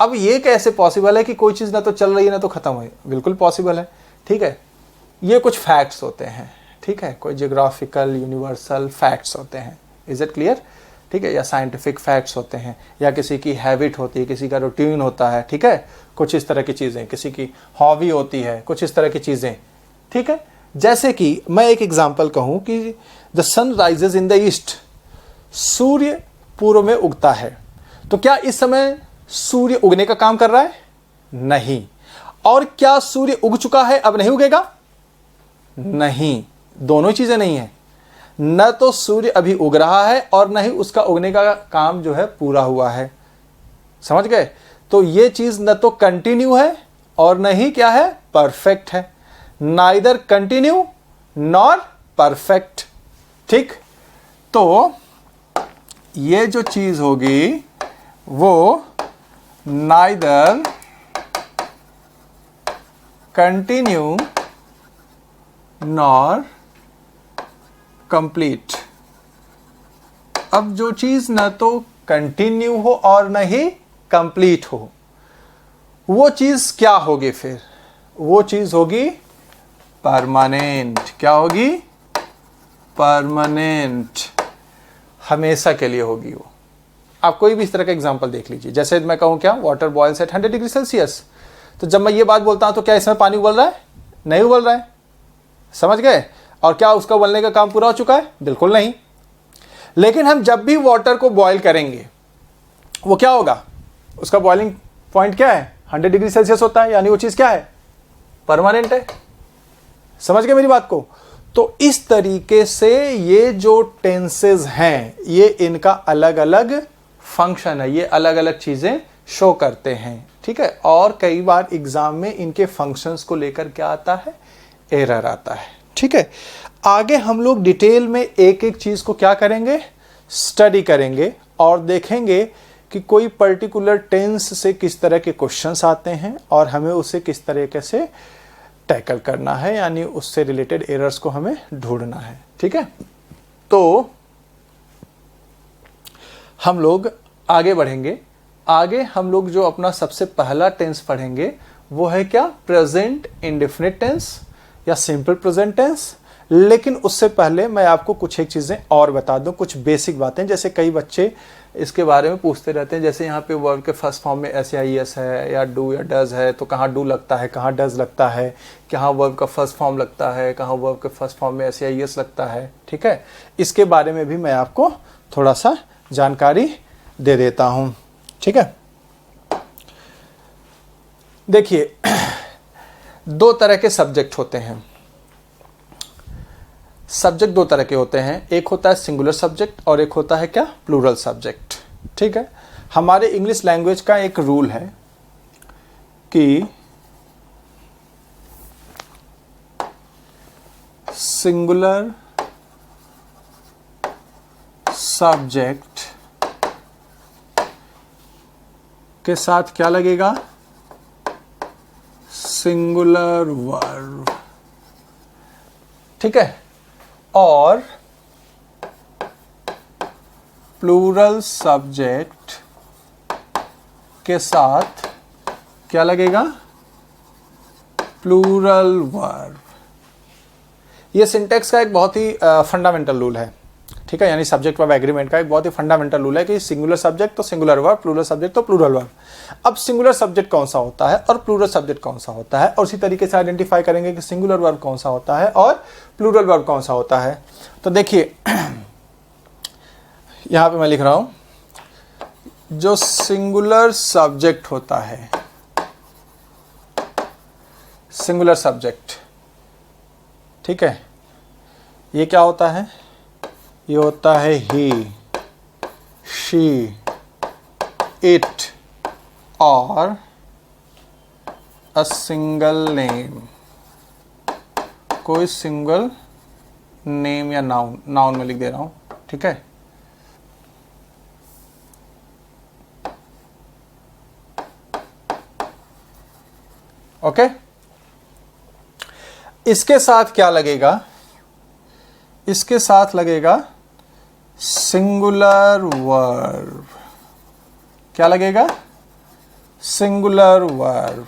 अब ये कैसे पॉसिबल है कि कोई चीज ना तो चल रही है ना तो खत्म हुई? बिल्कुल पॉसिबल है। ठीक है, ये कुछ फैक्ट्स होते हैं। ठीक है, कोई जियोग्राफिकल यूनिवर्सल फैक्ट्स होते हैं। Is it clear? ठीक है, या साइंटिफिक फैक्ट्स होते हैं, या किसी की हैबिट होती है, किसी का रूटीन होता है। ठीक है, कुछ इस तरह की चीजें, किसी की हॉबी होती है, कुछ इस तरह की चीजें। ठीक है, जैसे कि मैं एक एग्जाम्पल कहूं कि the sun rises in the east, सूर्य पूर्व में उगता है। तो क्या इस समय सूर्य उगने का काम कर रहा है? नहीं। और क्या सूर्य उग चुका है, अब नहीं उगेगा? नहीं, दोनों चीजें नहीं है। न तो सूर्य अभी उग रहा है और न ही उसका उगने का काम जो है पूरा हुआ है। समझ गए? तो ये चीज न तो कंटिन्यू है और न ही क्या है, परफेक्ट है। Neither continue nor perfect. ठीक, तो ये जो चीज होगी वो नाइदर कंटिन्यू नॉर कंप्लीट। अब जो चीज न तो कंटिन्यू हो और न ही कंप्लीट हो, वो चीज क्या होगी फिर? वो चीज होगी परमानेंट। क्या होगी? परमानेंट। हमेशा के लिए होगी वो। आप कोई भी इस तरह का एग्जांपल देख लीजिए, जैसे मैं कहूँ क्या, water boils at 100 degree Celsius, तो जब मैं ये बात बोलता हूँ तो क्या इसमें पानी उबल रहा है? नहीं उबल रहा है, समझ गए? और क्या उसका उबलने का काम पूरा हो चुका है? बिल्कुल नहीं। लेकिन हम जब भी वाटर को बॉयल करेंगे वो क्या होगा, उसका बॉइलिंग पॉइंट क्या है? 100 डिग्री सेल्सियस होता है, यानी वो चीज़ क्या है? परमानेंट है। समझ गए मेरी बात को? तो इस तरीके से ये जो टेंसेस हैं ये इनका अलग अलग फंक्शन है, ये अलग अलग चीज़ें शो करते हैं, ठीक है। और कई बार एग्जाम में इनके फंक्शंस को लेकर क्या आता है? एरर आता है, ठीक है। आगे हम लोग डिटेल में एक एक चीज़ को क्या करेंगे? स्टडी करेंगे और देखेंगे कि कोई पर्टिकुलर टेंस से किस तरह के क्वेश्चंस आते हैं और हमें उसे किस तरीके से टैकल करना है, यानी उससे रिलेटेड एरर्स को हमें ढूंढना है, ठीक है। तो हम लोग आगे बढ़ेंगे। आगे हम लोग जो अपना सबसे पहला टेंस पढ़ेंगे वो है क्या? प्रेजेंट इंडेफिनिट टेंस या सिंपल प्रेजेंट टेंस। लेकिन उससे पहले मैं आपको कुछ एक चीज़ें और बता दूं, कुछ बेसिक बातें, जैसे कई बच्चे इसके बारे में पूछते रहते हैं। जैसे यहाँ पे वर्ब के फर्स्ट फॉर्म में SIS है या डू या डज है, तो कहाँ डू लगता है, कहाँ डज लगता है, कहाँ वर्ब का फर्स्ट फॉर्म लगता है, कहाँ वर्ब के फर्स्ट फॉर्म में SIS लगता है, ठीक है। इसके बारे में भी मैं आपको थोड़ा सा जानकारी दे देता हूँ, ठीक है। देखिए, दो तरह के सब्जेक्ट होते हैं। सब्जेक्ट दो तरह के होते हैं, एक होता है सिंगुलर सब्जेक्ट और एक होता है क्या? प्लूरल सब्जेक्ट, ठीक है। हमारे इंग्लिश लैंग्वेज का एक रूल है कि सिंगुलर सब्जेक्ट के साथ क्या लगेगा? सिंगुलर वर्ब, ठीक है। और प्लूरल सब्जेक्ट के साथ क्या लगेगा? Plural verb. ये सिंटेक्स का एक बहुत ही फंडामेंटल रूल है, ठीक है, यानी सब्जेक्ट वर्ब एग्रीमेंट का एक बहुत ही फंडामेंटल रूल है कि सिंगुलर सब्जेक्ट तो सिंगुलर वर्ब, प्लूरल सब्जेक्ट तो प्लूरल वर्ब। अब सिंगुलर सब्जेक्ट कौन सा होता है और प्लूरल सब्जेक्ट कौन सा होता है, और उसी तरीके से आइडेंटिफाई करेंगे कि सिंगुलर वर्ब कौन सा होता है और प्लूरल वर्ब कौन सा होता है। तो देखिए, यहां पे मैं लिख रहा हूं, जो सिंगुलर सब्जेक्ट होता है, सिंगुलर सब्जेक्ट, ठीक है, ये क्या होता है? ये होता है ही, शी, इट और अ सिंगल नेम, कोई सिंगल नेम या नाउन, नाउन में लिख दे रहा हूं, ठीक है। ओके, इसके साथ क्या लगेगा? इसके साथ लगेगा सिंगुलर वर्ब। क्या लगेगा? Singular verb.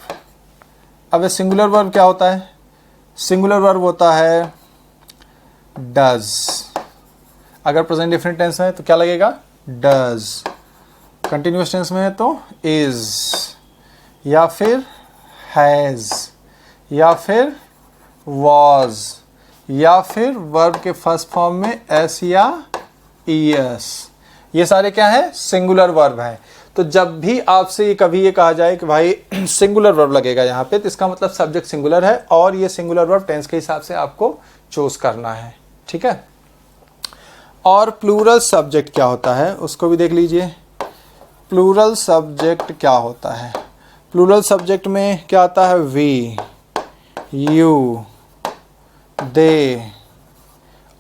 अब ये सिंगुलर वर्ब क्या होता है? सिंगुलर वर्ब होता है डज। अगर प्रेजेंट डेफिनिट टेंस में है तो क्या लगेगा? डज। कंटिन्यूअस टेंस में है तो इज, या फिर हैज, या फिर वॉज, या फिर वर्ब के फर्स्ट फॉर्म में एस या ईएस। ये सारे क्या है? सिंगुलर वर्ब है। तो जब भी आपसे कभी ये कहा जाए कि भाई सिंगुलर वर्ब लगेगा यहाँ पे, तो इसका मतलब सब्जेक्ट सिंगुलर है और ये सिंगुलर वर्ब टेंस के हिसाब से आपको चूज करना है, ठीक है। और प्लूरल सब्जेक्ट क्या होता है उसको भी देख लीजिए। प्लूरल सब्जेक्ट क्या होता है? प्लूरल सब्जेक्ट में क्या आता है? वी, यू, दे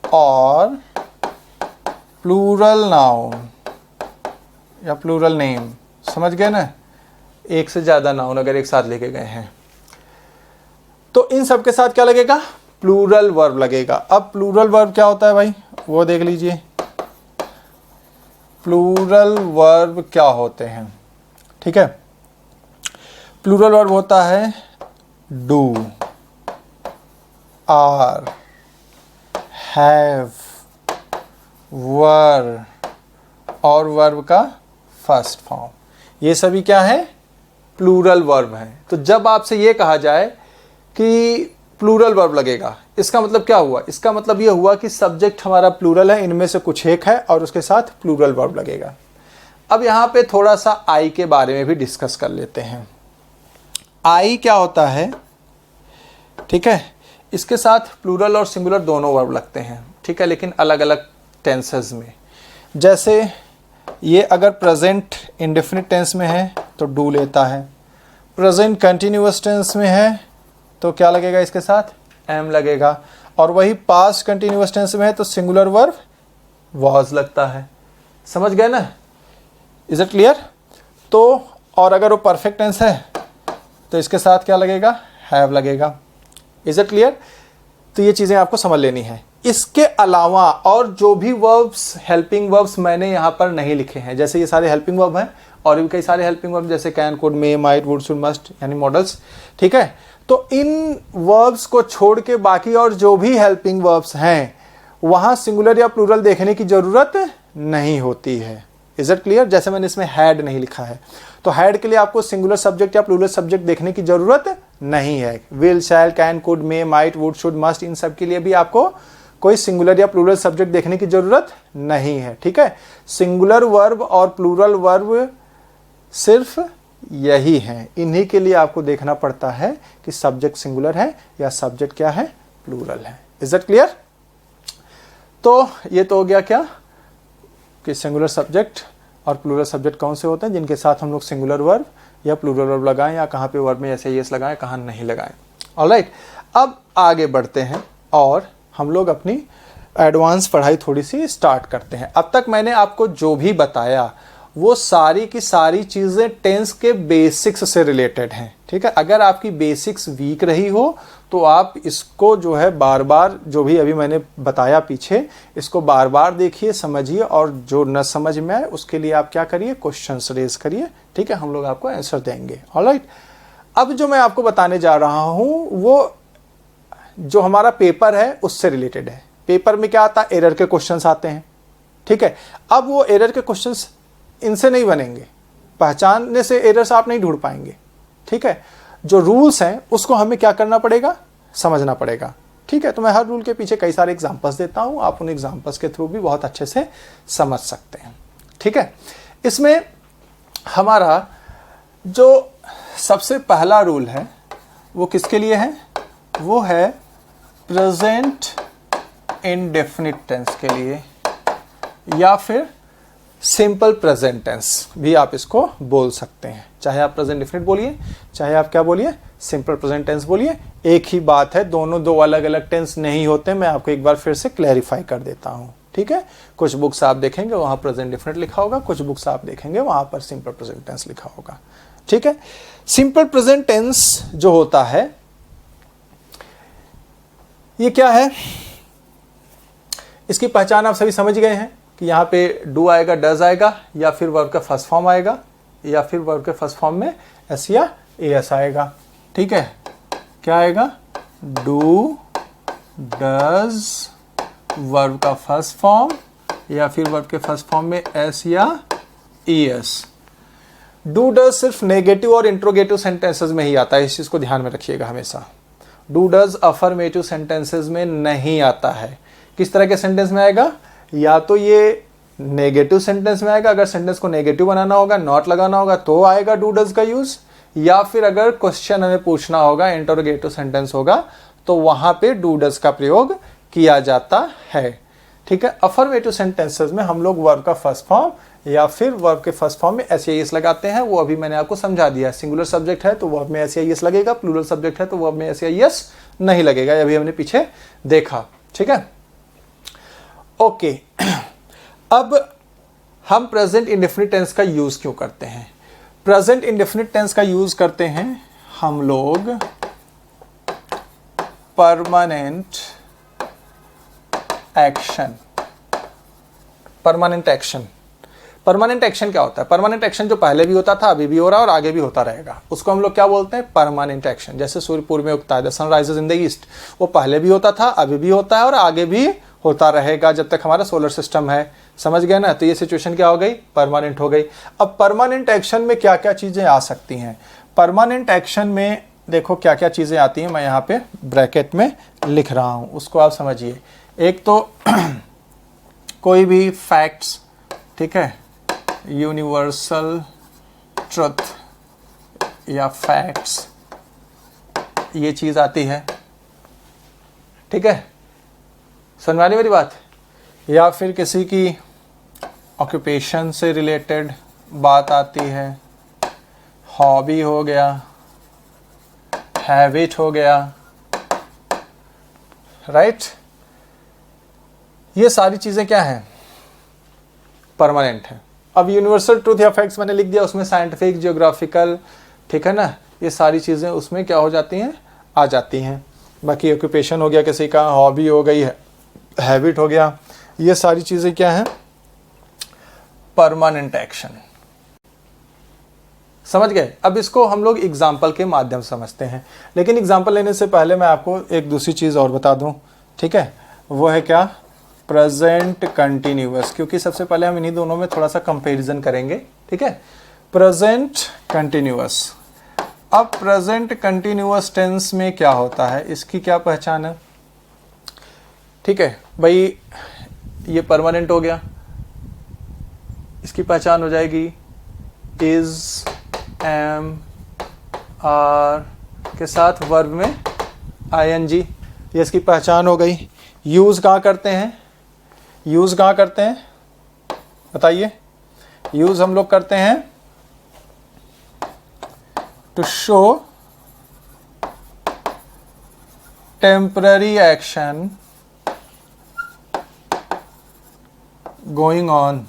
और प्लूरल नाउन या प्लूरल नेम। समझ गए ना? एक से ज़्यादा नाउन अगर एक साथ लेके गए हैं तो इन सब के साथ क्या लगेगा? प्लूरल वर्ब लगेगा। अब प्लूरल वर्ब क्या होता है भाई, वो देख लीजिए। प्लूरल वर्ब क्या होते हैं, ठीक है। प्लूरल वर्ब होता है डू, आर, हैव, वर, और वर्ब का फर्स्ट फॉर्म, ये सभी क्या है, प्लूरल वर्ब हैं। तो जब आपसे ये कहा जाए कि प्लूरल वर्ब लगेगा, इसका मतलब क्या हुआ, इसका मतलब ये हुआ कि सब्जेक्ट हमारा प्लूरल है, इनमें से कुछ एक है और उसके साथ प्लूरल वर्ब लगेगा। अब यहाँ पे थोड़ा सा आई के बारे में भी डिस्कस कर लेते हैं। आई क्या होता है, ठीक है, इसके साथ प्लूरल और सिंगुलर दोनों वर्ब लगते हैं, ठीक है, लेकिन अलग अलग टेंसेस में। जैसे ये अगर प्रेजेंट इंडेफिनिट टेंस में है तो डू लेता है, प्रेजेंट कंटिन्यूअस टेंस में है तो क्या लगेगा, इसके साथ एम लगेगा, और वही पास्ट कंटिन्यूअस टेंस में है तो सिंगुलर वर्ब वॉज लगता है। समझ गए ना, इज इट क्लियर? तो और अगर वो परफेक्ट टेंस है तो इसके साथ क्या लगेगा, हैव लगेगा। Is it clear? तो ये चीज़ें आपको समझ लेनी है। इसके अलावा और जो भी वर्ब्स, हेल्पिंग वर्ब्स मैंने यहाँ पर नहीं लिखे हैं, जैसे ये सारे हेल्पिंग वर्ब हैं और भी कई सारे हेल्पिंग वर्ब जैसे can, could, may, might, would, should, must, यानी मॉडल्स, ठीक है। तो इन वर्ब्स को छोड़ के बाकी और जो भी हेल्पिंग वर्ब्स हैं वहाँ सिंगुलर या प्लूरल देखने की ज़रूरत नहीं होती है। Is it clear? जैसे मैंने इसमें हैड नहीं लिखा है, तो हैड के लिए आपको सिंगुलर सब्जेक्ट या प्लूरल सब्जेक्ट देखने की ज़रूरत नहीं है। Will, shall, can, could, may, might, would, should, must, इन सब के लिए भी आपको कोई सिंगुलर या प्लूरल सब्जेक्ट देखने की ज़रूरत नहीं है, ठीक है। सिंगुलर वर्ब और प्लूरल वर्ब सिर्फ यही हैं, इन्हीं के लिए आपको देखना पड़ता है कि सब्जेक्ट सिंगुलर है या सब्जेक्ट क्या है, प्लूरल है। Is it clear? तो ये तो हो गया क्या कि सिंगुलर सब्जेक्ट और प्लूरल सब्जेक्ट कौन से होते हैं जिनके साथ हम लोग सिंगुलर वर्ब या प्लूरल वर्ब लगाएं, या कहाँ पे वर्ब में ऐसे यस लगाएं, कहाँ नहीं लगाएं। ऑलराइट, अब आगे बढ़ते हैं और हम लोग अपनी एडवांस पढ़ाई थोड़ी सी स्टार्ट करते हैं। अब तक मैंने आपको जो भी बताया वो सारी की सारी चीज़ें टेंस के बेसिक्स से रिलेटेड हैं, ठीक है। अगर आपकी बेसिक्स वीक रही हो तो आप इसको जो है बार बार, जो भी अभी मैंने बताया पीछे, इसको बार बार देखिए, समझिए, और जो न समझ में आए उसके लिए आप क्या करिए, क्वेश्चंस रेज करिए, ठीक है, हम लोग आपको आंसर देंगे। ऑलराइट, अब जो मैं आपको बताने जा रहा हूँ वो जो हमारा पेपर है उससे रिलेटेड है। पेपर में क्या आता है, एरर के क्वेश्चंस आते हैं, ठीक है। अब वो एरर के क्वेश्चंस इनसे नहीं बनेंगे, पहचानने से एरर्स आप नहीं ढूंढ पाएंगे, ठीक है। जो रूल्स हैं उसको हमें क्या करना पड़ेगा, समझना पड़ेगा, ठीक है। तो मैं हर रूल के पीछे कई सारे एग्जांपल्स देता हूं, आप उन एग्जांपल्स के थ्रू भी बहुत अच्छे से समझ सकते हैं, ठीक है। इसमें हमारा जो सबसे पहला रूल है वो किसके लिए है, वो है प्रेजेंट इंडेफिनिट टेंस के लिए, या फिर सिंपल प्रेजेंट टेंस भी आप इसको बोल सकते हैं। चाहे आप प्रेजेंट इंडेफिनिट बोलिए, चाहे आप क्या बोलिए, सिंपल प्रेजेंट टेंस बोलिए, एक ही बात है, दोनों दो अलग अलग टेंस नहीं होते। मैं आपको एक बार फिर से क्लैरिफाई कर देता हूं, ठीक है। कुछ बुक्स आप देखेंगे वहां प्रेजेंट इंडेफिनिट लिखा होगा, कुछ बुक्स आप देखेंगे वहां पर सिंपल प्रेजेंट टेंस लिखा होगा, ठीक है। सिंपल प्रेजेंट टेंस जो होता है ये क्या है, इसकी पहचान आप सभी समझ गए हैं कि यहाँ पे डू आएगा, डज आएगा, या फिर वर्ब का फर्स्ट फॉर्म आएगा, या फिर वर्ब के फर्स्ट फॉर्म में एस या एस आएगा, ठीक है। क्या आएगा, डू, डज, वर्ब का फर्स्ट फॉर्म, या फिर वर्ब के फर्स्ट फॉर्म में एस या एस। डू डज सिर्फ नेगेटिव और इंट्रोगेटिव सेंटेंसेस में ही आता है, इस चीज को ध्यान में रखिएगा हमेशा। डू डज अफर्मेटिव सेंटेंसेस में नहीं आता है। किस तरह के सेंटेंस में आएगा, या तो ये नेगेटिव सेंटेंस में आएगा, अगर सेंटेंस को नेगेटिव बनाना होगा, नॉट लगाना होगा तो आएगा डू डज का यूज, या फिर अगर क्वेश्चन हमें पूछना होगा, इंटरोगेटिव सेंटेंस होगा, तो वहां पे डू डज का प्रयोग किया जाता है, ठीक है। अफर्मेटिव सेंटेंसेस में हम लोग वर्ब का फर्स्ट फॉर्म या फिर वर्ब के फर्स्ट फॉर्म में एस या एस लगाते हैं, वो अभी मैंने आपको समझा दिया। सिंगुलर सब्जेक्ट है तो वर्ब में एस या एस लगेगा, प्लूरल सब्जेक्ट है तो वर्ब में एस या एस नहीं लगेगा, ये अभी हमने पीछे देखा, ठीक है। ओके, अब हम प्रेजेंट इंडेफिनिट टेंस का यूज क्यों करते हैं? प्रेजेंट इंडेफिनिट टेंस का यूज करते हैं हम लोग permanent action. Permanent action, permanent action क्या होता है? परमानेंट एक्शन जो पहले भी होता था, अभी भी हो रहा है और आगे भी होता रहेगा, उसको हम लोग क्या बोलते हैं? Permanent action. जैसे सूर्य पूर्व में उगता है, the sun rises in the east, वो पहले भी होता था, अभी भी होता है और आगे भी होता रहेगा जब तक हमारा सोलर सिस्टम है, समझ गए ना। तो ये सिचुएशन क्या हो गई, परमानेंट हो गई। अब परमानेंट एक्शन में क्या क्या चीज़ें आ सकती हैं, परमानेंट एक्शन में देखो क्या क्या चीज़ें आती हैं, मैं यहाँ पे ब्रैकेट में लिख रहा हूँ, उसको आप समझिए। एक तो कोई भी फैक्ट्स, ठीक है, यूनिवर्सल ट्रुथ या फैक्ट्स, ये चीज़ आती है, ठीक है, सुन वाली मेरी बात। या फिर किसी की ऑक्यूपेशन से रिलेटेड बात आती है, हॉबी हो गया, हैबिट हो गया, राइट। ये सारी चीज़ें क्या हैं, परमानेंट है। अब यूनिवर्सल ट्रूथ या फैक्ट्स मैंने लिख दिया, उसमें साइंटिफिक, जियोग्राफिकल, ठीक है ना, ये सारी चीज़ें उसमें क्या हो जाती हैं, आ जाती हैं। बाकी ऑक्यूपेशन हो गया किसी का, हॉबी हो गई, हैबिट हो गया, ये सारी चीज़ें क्या हैं, परमानेंट एक्शन। समझ गए। अब इसको हम लोग एग्जाम्पल के माध्यम से समझते हैं, लेकिन एग्जाम्पल लेने से पहले मैं आपको एक दूसरी चीज़ और बता दूं, ठीक है, वो है क्या, प्रेजेंट कंटिन्यूअस, क्योंकि सबसे पहले हम इन्हीं दोनों में थोड़ा सा कंपैरिजन करेंगे, ठीक है। प्रेजेंट कंटिन्यूअस, अब प्रेजेंट कंटिन्यूअस टेंस में क्या होता है, इसकी क्या पहचान है, ठीक है भाई, ये परमानेंट हो गया, इसकी पहचान हो जाएगी इज, एम, आर के साथ वर्ब में आईएनजी, ये इसकी पहचान हो गई। यूज़ कहाँ करते हैं, यूज़ कहाँ करते हैं बताइए, यूज़ हम लोग करते हैं to show temporary action going on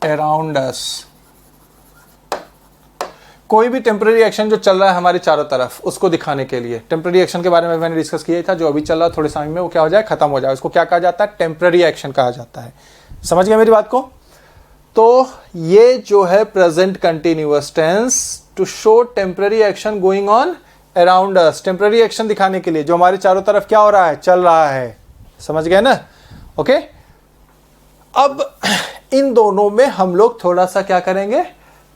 around us. कोई भी टेम्पररी एक्शन जो चल रहा है हमारे चारों तरफ, उसको दिखाने के लिए, टेम्पररी एक्शन के बारे में मैंने डिस्कस किया था, जो अभी चल रहा है थोड़े समय में वो क्या हो जाए, खत्म हो जाए, उसको क्या कहा जाता है, टेम्पररी एक्शन कहा जाता है। समझ गए मेरी बात को। तो ये जो है present continuous tense, to show temporary action going on around us, temporary action दिखाने के लिए जो हमारे चारों तरफ क्या हो रहा है, चल रहा है। समझ गए ना, ओके। अब इन दोनों में हम लोग थोड़ा सा क्या करेंगे,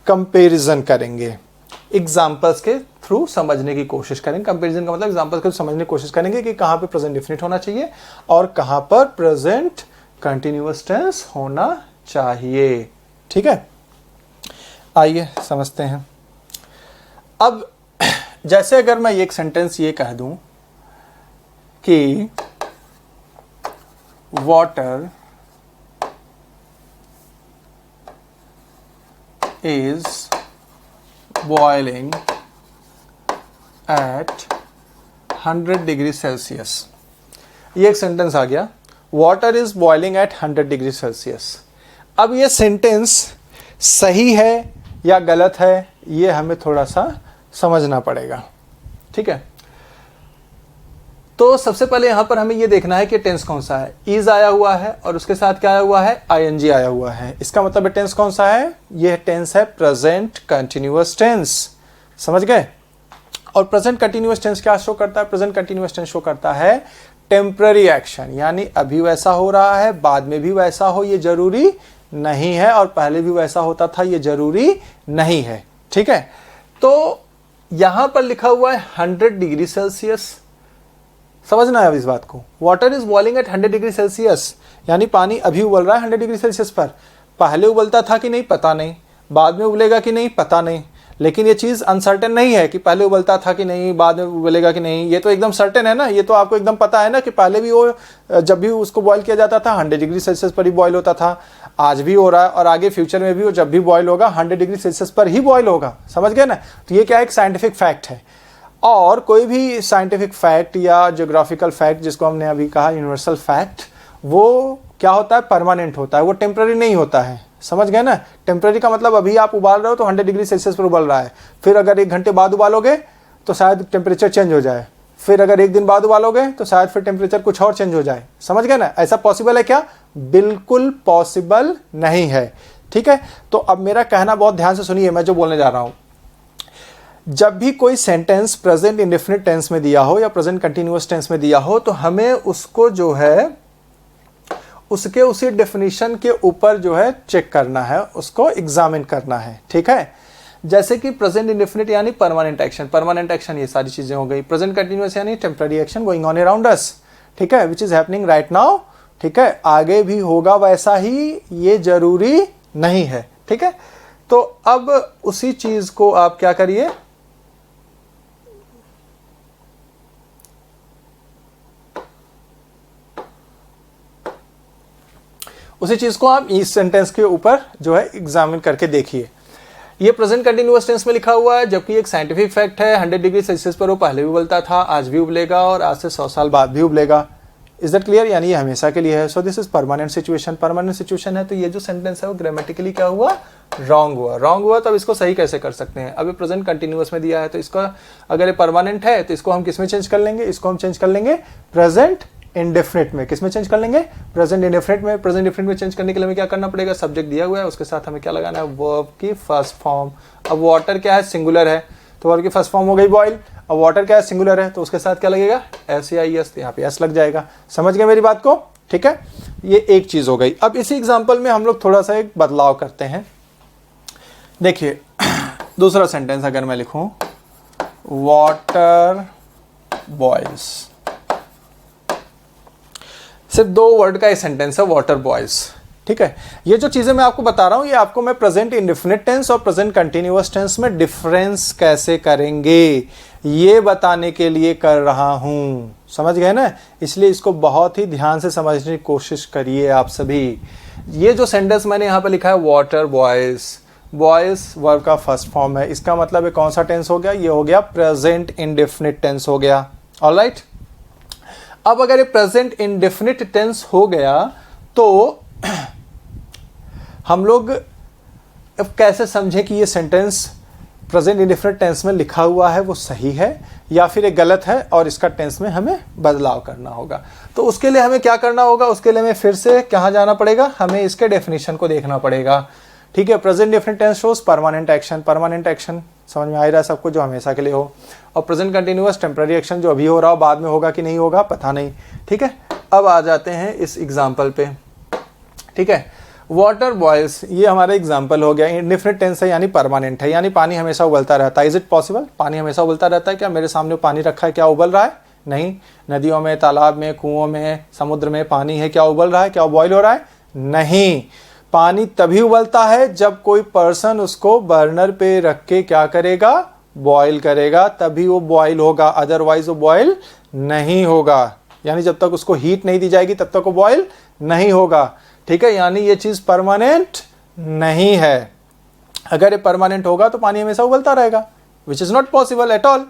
कंपैरिजन करेंगे, एग्जाम्पल्स के थ्रू समझने की कोशिश करेंगे। कंपैरिजन का मतलब एग्जाम्पल्स के थ्रू समझने की कोशिश करेंगे कि कहां पे प्रेजेंट डेफिनिट होना चाहिए और कहां पर प्रेजेंट कंटिन्यूअस टेंस होना चाहिए, ठीक है। आइए समझते हैं। अब जैसे अगर मैं एक सेंटेंस ये कह दूं कि water is boiling at 100 degree Celsius, ये एक सेंटेंस आ गया, water is boiling at 100 degree Celsius. अब ये सेंटेंस सही है या गलत है, ये हमें थोड़ा सा समझना पड़ेगा, ठीक है। तो सबसे पहले यहां पर हमें यह देखना है कि टेंस कौन सा है, इज आया हुआ है और उसके साथ क्या आया हुआ है, आईएनजी आया हुआ है। इसका मतलब टेंस कौन सा है, यह टेंस है प्रेजेंट कंटिन्यूअस टेंस। समझ गए। और प्रेजेंट कंटिन्यूअस टेंस क्या शो करता है, प्रेजेंट कंटिन्यूअस टेंस शो करता है टेम्पररी एक्शन, यानी अभी वैसा हो रहा है, बाद में भी वैसा हो ये जरूरी नहीं है, और पहले भी वैसा होता था ये जरूरी नहीं है, ठीक है। तो यहां पर लिखा हुआ है 100 डिग्री सेल्सियस, समझना है अब इस बात को। Water is boiling at 100 degree Celsius, यानी पानी अभी उबल रहा है 100 डिग्री सेल्सियस पर। पहले उबलता था कि नहीं पता नहीं, बाद में उबलेगा कि नहीं पता नहीं, लेकिन ये चीज़ अनसर्टेन नहीं है कि पहले उबलता था कि नहीं, बाद में उबलेगा कि नहीं, ये तो एकदम सर्टेन है ना। ये तो आपको एकदम पता है ना कि पहले भी वो जब भी उसको बॉयल किया जाता था 100 डिग्री सेल्सियस पर ही बॉयल होता था, आज भी हो रहा है और आगे फ्यूचर में भी वो जब भी बॉयल होगा 100 डिग्री सेल्सियस पर ही बॉयल होगा। समझ गए ना। तो ये क्या एक साइंटिफिक फैक्ट है। और कोई भी साइंटिफिक फैक्ट या ज्योग्राफिकल फैक्ट, जिसको हमने अभी कहा यूनिवर्सल फैक्ट, वो क्या होता है, परमानेंट होता है, वो टेम्पररी नहीं होता है। समझ गए ना। टेम्पररी का मतलब अभी आप उबाल रहे हो तो 100 डिग्री सेल्सियस पर उबल रहा है, फिर अगर 1 घंटे बाद उबालोगे तो शायद टेम्परेचर चेंज हो जाए, फिर अगर 1 दिन बाद उबालोगे तो शायद फिर टेम्परेचर कुछ और चेंज हो जाए। समझ गए ना। ऐसा पॉसिबल है क्या, बिल्कुल पॉसिबल नहीं है, ठीक है। तो अब मेरा कहना बहुत ध्यान से सुनिए, मैं जो बोलने जा रहा हूं। जब भी कोई सेंटेंस प्रेजेंट इंडेफिनिट टेंस में दिया हो या प्रेजेंट कंटिन्यूअस टेंस में दिया हो, तो हमें उसको जो है उसके उसी डेफिनेशन के ऊपर जो है चेक करना है, उसको एग्जामिन करना है, ठीक है। जैसे कि प्रेजेंट इंडेफिनिट यानी परमानेंट एक्शन, परमानेंट एक्शन ये सारी चीजें हो गई। प्रेजेंट कंटिन्यूअस यानी temporary action going on around अस, ठीक है, which is happening right now, ठीक है, आगे भी होगा वैसा ही, ये जरूरी नहीं है, ठीक है। तो अब उसी चीज को आप क्या करिए, उसी चीज को आप इस सेंटेंस के ऊपर जो है एग्जामिन करके देखिए। ये प्रेजेंट कंटिन्यूअस टेंस में लिखा हुआ है, जबकि एक साइंटिफिक फैक्ट है 100 डिग्री सेल्सियस पर वो पहले भी उबलता था, आज भी उबलेगा और आज से 100 साल बाद भी उबलेगा। Is that clear? यानी ये हमेशा के लिए है। So this is permanent situation. Permanent situation है तो ये जो सेंटेंस है वो ग्रामेटिकली क्या हुआ, रॉन्ग हुआ। रॉन्ग हुआ तो अब इसको सही कैसे कर सकते हैं? अब ये प्रेजेंट कंटिन्यूअस में दिया है तो इसको अगर ये परमानेंट है तो इसको हम किस में चेंज कर लेंगे? इसको हम चेंज कर लेंगे प्रेजेंट इंडेफिनिट में। किस में चेंज कर लेंगे? प्रेजेंट इंडेफिनिट में। प्रेजेंट इंडेफिनिट में चेंज करने के लिए हमें क्या करना पड़ेगा? सब्जेक्ट दिया हुआ है, उसके साथ हमें क्या लगाना है? वर्ब की फर्स्ट फॉर्म। अब वाटर क्या है? सिंगुलर है, तो वर्ब की फर्स्ट फॉर्म हो गई बॉयल। अब वाटर क्या है? सिंगुलर है, तो उसके साथ क्या लगेगा? SAIS, यहाँ पे S लग जाएगा। समझ गए मेरी बात को? ठीक है, ये एक चीज हो गई। अब इसी एग्जाम्पल में हम लोग थोड़ा सा एक बदलाव करते हैं। देखिए दूसरा सेंटेंस अगर मैं लिखूं, वाटर बॉयल्स, सिर्फ 2 वर्ड का ये सेंटेंस है, वाटर बॉयल्स। ठीक है, ये जो चीजें मैं आपको बता रहा हूं ये आपको मैं प्रेजेंट इंडेफिनिट टेंस और प्रेजेंट कंटिन्यूअस टेंस में डिफरेंस कैसे करेंगे ये बताने के लिए कर रहा हूं। समझ गए ना? इसलिए इसको बहुत ही ध्यान से समझने की कोशिश करिए आप सभी। ये जो सेंटेंस मैंने यहां पर लिखा है वाटर बॉयल्स, बॉयल्स वर्ब का फर्स्ट फॉर्म है, इसका मतलब ये कौन सा टेंस हो गया? ये हो गया प्रेजेंट इंडेफिनिट टेंस हो गया। ऑलराइट, अब अगर ये प्रेजेंट इंडेफिनिट टेंस हो गया तो हम लोग अब कैसे समझें कि ये सेंटेंस प्रेजेंट इंडेफिनिट टेंस में लिखा हुआ है वो सही है या फिर ये गलत है और इसका टेंस में हमें बदलाव करना होगा। तो उसके लिए हमें क्या करना होगा? उसके लिए हमें फिर से कहाँ जाना पड़ेगा? हमें इसके डेफिनेशन को देखना पड़ेगा। ठीक है, present indefinite tense shows permanent action, permanent action समझ में आ रहा है सबको, जो हमेशा के लिए हो। और प्रेजेंट कंटिन्यूअस टेम्पररी एक्शन, जो अभी हो रहा हो बाद में होगा कि नहीं होगा पता नहीं। ठीक है, अब आ जाते हैं इस एग्जाम्पल पे। ठीक है, वाटर बॉयल्स ये हमारा एग्जाम्पल हो गया। इंडेफिनिट टेंस है यानी परमानेंट है, यानी पानी हमेशा उबलता रहता है। Is it possible? पानी हमेशा उबलता रहता है क्या? मेरे सामने पानी रखा है, क्या उबल रहा है? नहीं। नदियों में, तालाब में, कुओं में, समुद्र में पानी है, क्या उबल रहा है? क्या बॉयल हो रहा है? नहीं। पानी तभी उबलता है जब कोई पर्सन उसको बर्नर पे रख के क्या करेगा? बॉयल करेगा, तभी वो बॉयल होगा, अदरवाइज वो बॉयल नहीं होगा। यानी जब तक उसको हीट नहीं दी जाएगी तब तक वो बॉयल नहीं होगा। ठीक है, यानी ये चीज परमानेंट नहीं है। अगर ये परमानेंट होगा तो पानी हमेशा उबलता रहेगा, which is not possible at all.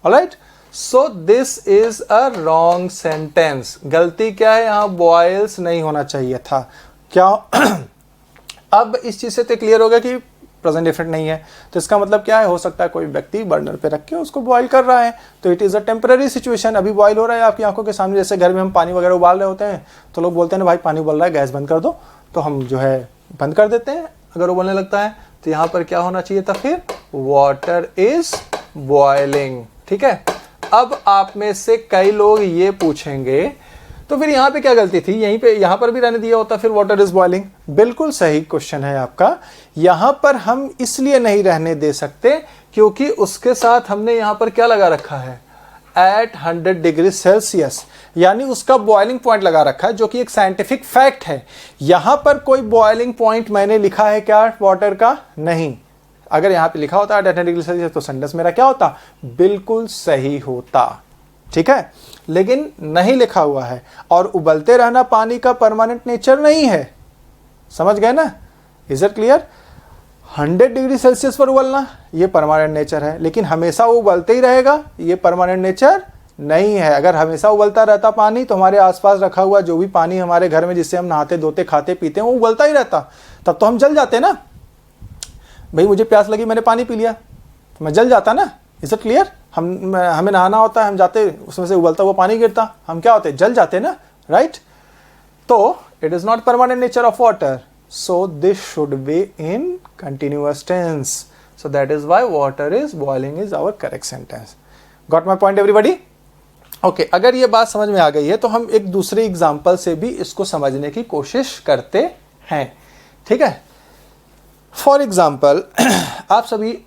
Alright, so this is a wrong sentence. गलती क्या है? यहां बॉयल्स नहीं होना चाहिए था। क्या अब इस चीज से तो क्लियर हो गया कि प्रेजेंट इंडेफिनिट नहीं है, तो इसका मतलब क्या है? हो सकता है कोई व्यक्ति बर्नर पे रख के उसको बॉयल कर रहा है, तो it is a temporary situation. अभी बॉयल हो रहा है आपकी आंखों के सामने। जैसे घर में हम पानी वगैरह उबाल रहे होते हैं तो लोग बोलते हैं ना भाई पानी उबल रहा है, गैस बंद कर दो, तो हम जो है बंद कर देते हैं अगर उबलने लगता है। तो यहाँ पर क्या होना चाहिए था फिर? Water is boiling. ठीक है, अब आप में से कई लोग ये पूछेंगे तो फिर यहाँ पे क्या गलती थी? यहीं पे, यहाँ पर भी रहने दिया होता फिर वाटर इज बॉइलिंग। बिल्कुल सही क्वेश्चन है आपका। यहाँ पर हम इसलिए नहीं रहने दे सकते क्योंकि उसके साथ हमने यहाँ पर क्या लगा रखा है? एट 100 डिग्री सेल्सियस, यानी उसका बॉइलिंग पॉइंट लगा रखा है, जो कि एक साइंटिफिक फैक्ट है। यहाँ पर कोई बॉइलिंग पॉइंट मैंने लिखा है क्या वाटर का? नहीं। अगर यहाँ पे लिखा होता 100 डिग्री सेल्सियस तो सेंटेंस मेरा क्या होता? बिल्कुल सही होता। ठीक है, लेकिन नहीं लिखा हुआ है। और उबलते रहना पानी का परमानेंट नेचर नहीं है। समझ गए ना? Is it clear? 100 degree Celsius पर उबलना ये परमानेंट नेचर है, लेकिन हमेशा वो उबलते ही रहेगा ये परमानेंट नेचर नहीं है। अगर हमेशा उबलता रहता पानी तो हमारे आसपास रखा हुआ जो भी पानी हमारे घर में जिससे हम नहाते धोते खाते पीते हैं वो उबलता ही रहता, तब तो हम जल जाते ना। भाई मुझे प्यास लगी, मैंने पानी पी लिया तो मैं जल जाता ना। Is it clear? हमें नहाना होता है, हम जाते उसमें से उबलता हुआ पानी गिरता, हम क्या होते? जल जाते ना, राइट? तो it is not permanent nature of water, so this should be in continuous tense, so that is why water is boiling is our correct sentence. Got my point everybody? Okay, अगर ये बात समझ में आ गई है तो हम एक दूसरे एग्जाम्पल से भी इसको समझने की कोशिश करते हैं। ठीक है, फॉर एग्जाम्पल आप सभी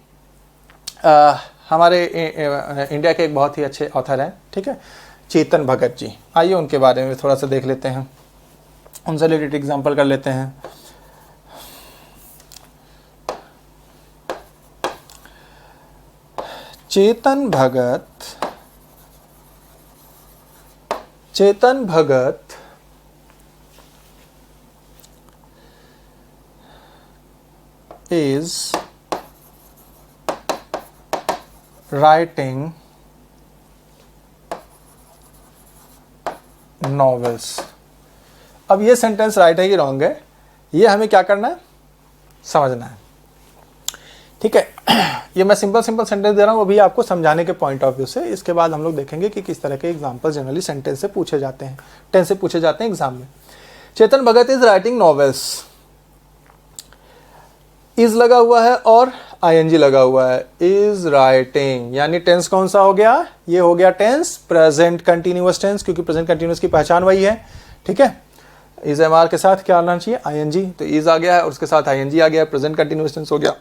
हमारे इंडिया के एक बहुत ही अच्छे ऑथर हैं, ठीक है, चेतन भगत जी। आइए उनके बारे में थोड़ा सा देख लेते हैं, उनसे रिलेटेड एग्जाम्पल कर लेते हैं। Chetan Bhagat is writing novels। अब ये सेंटेंस राइट है कि रॉन्ग है, ये हमें क्या करना है, समझना है। ठीक है, ये मैं सिंपल सेंटेंस दे रहा हूँ, वो भी आपको समझाने के पॉइंट ऑफ व्यू से। इसके बाद हम लोग देखेंगे कि किस तरह के एग्जाम्पल जनरली सेंटेंस से पूछे जाते हैं, टेंस से पूछे जाते हैं एग्जाम में। चेतन Bhagat is writing novels, is लगा हुआ है और आईएनजी लगा हुआ है, इज राइटिंग, यानी टेंस कौन सा हो गया, ये हो गया टेंस प्रेजेंट कंटिन्यूअस टेंस, क्योंकि प्रेजेंट कंटिन्यूअस की पहचान वही है। ठीक है, इज एमआर के साथ क्या आना चाहिए, आईएनजी, तो इज आ गया है और उसके साथ आईएनजी आ गया, प्रेजेंट कंटिन्यूअस टेंस हो गया।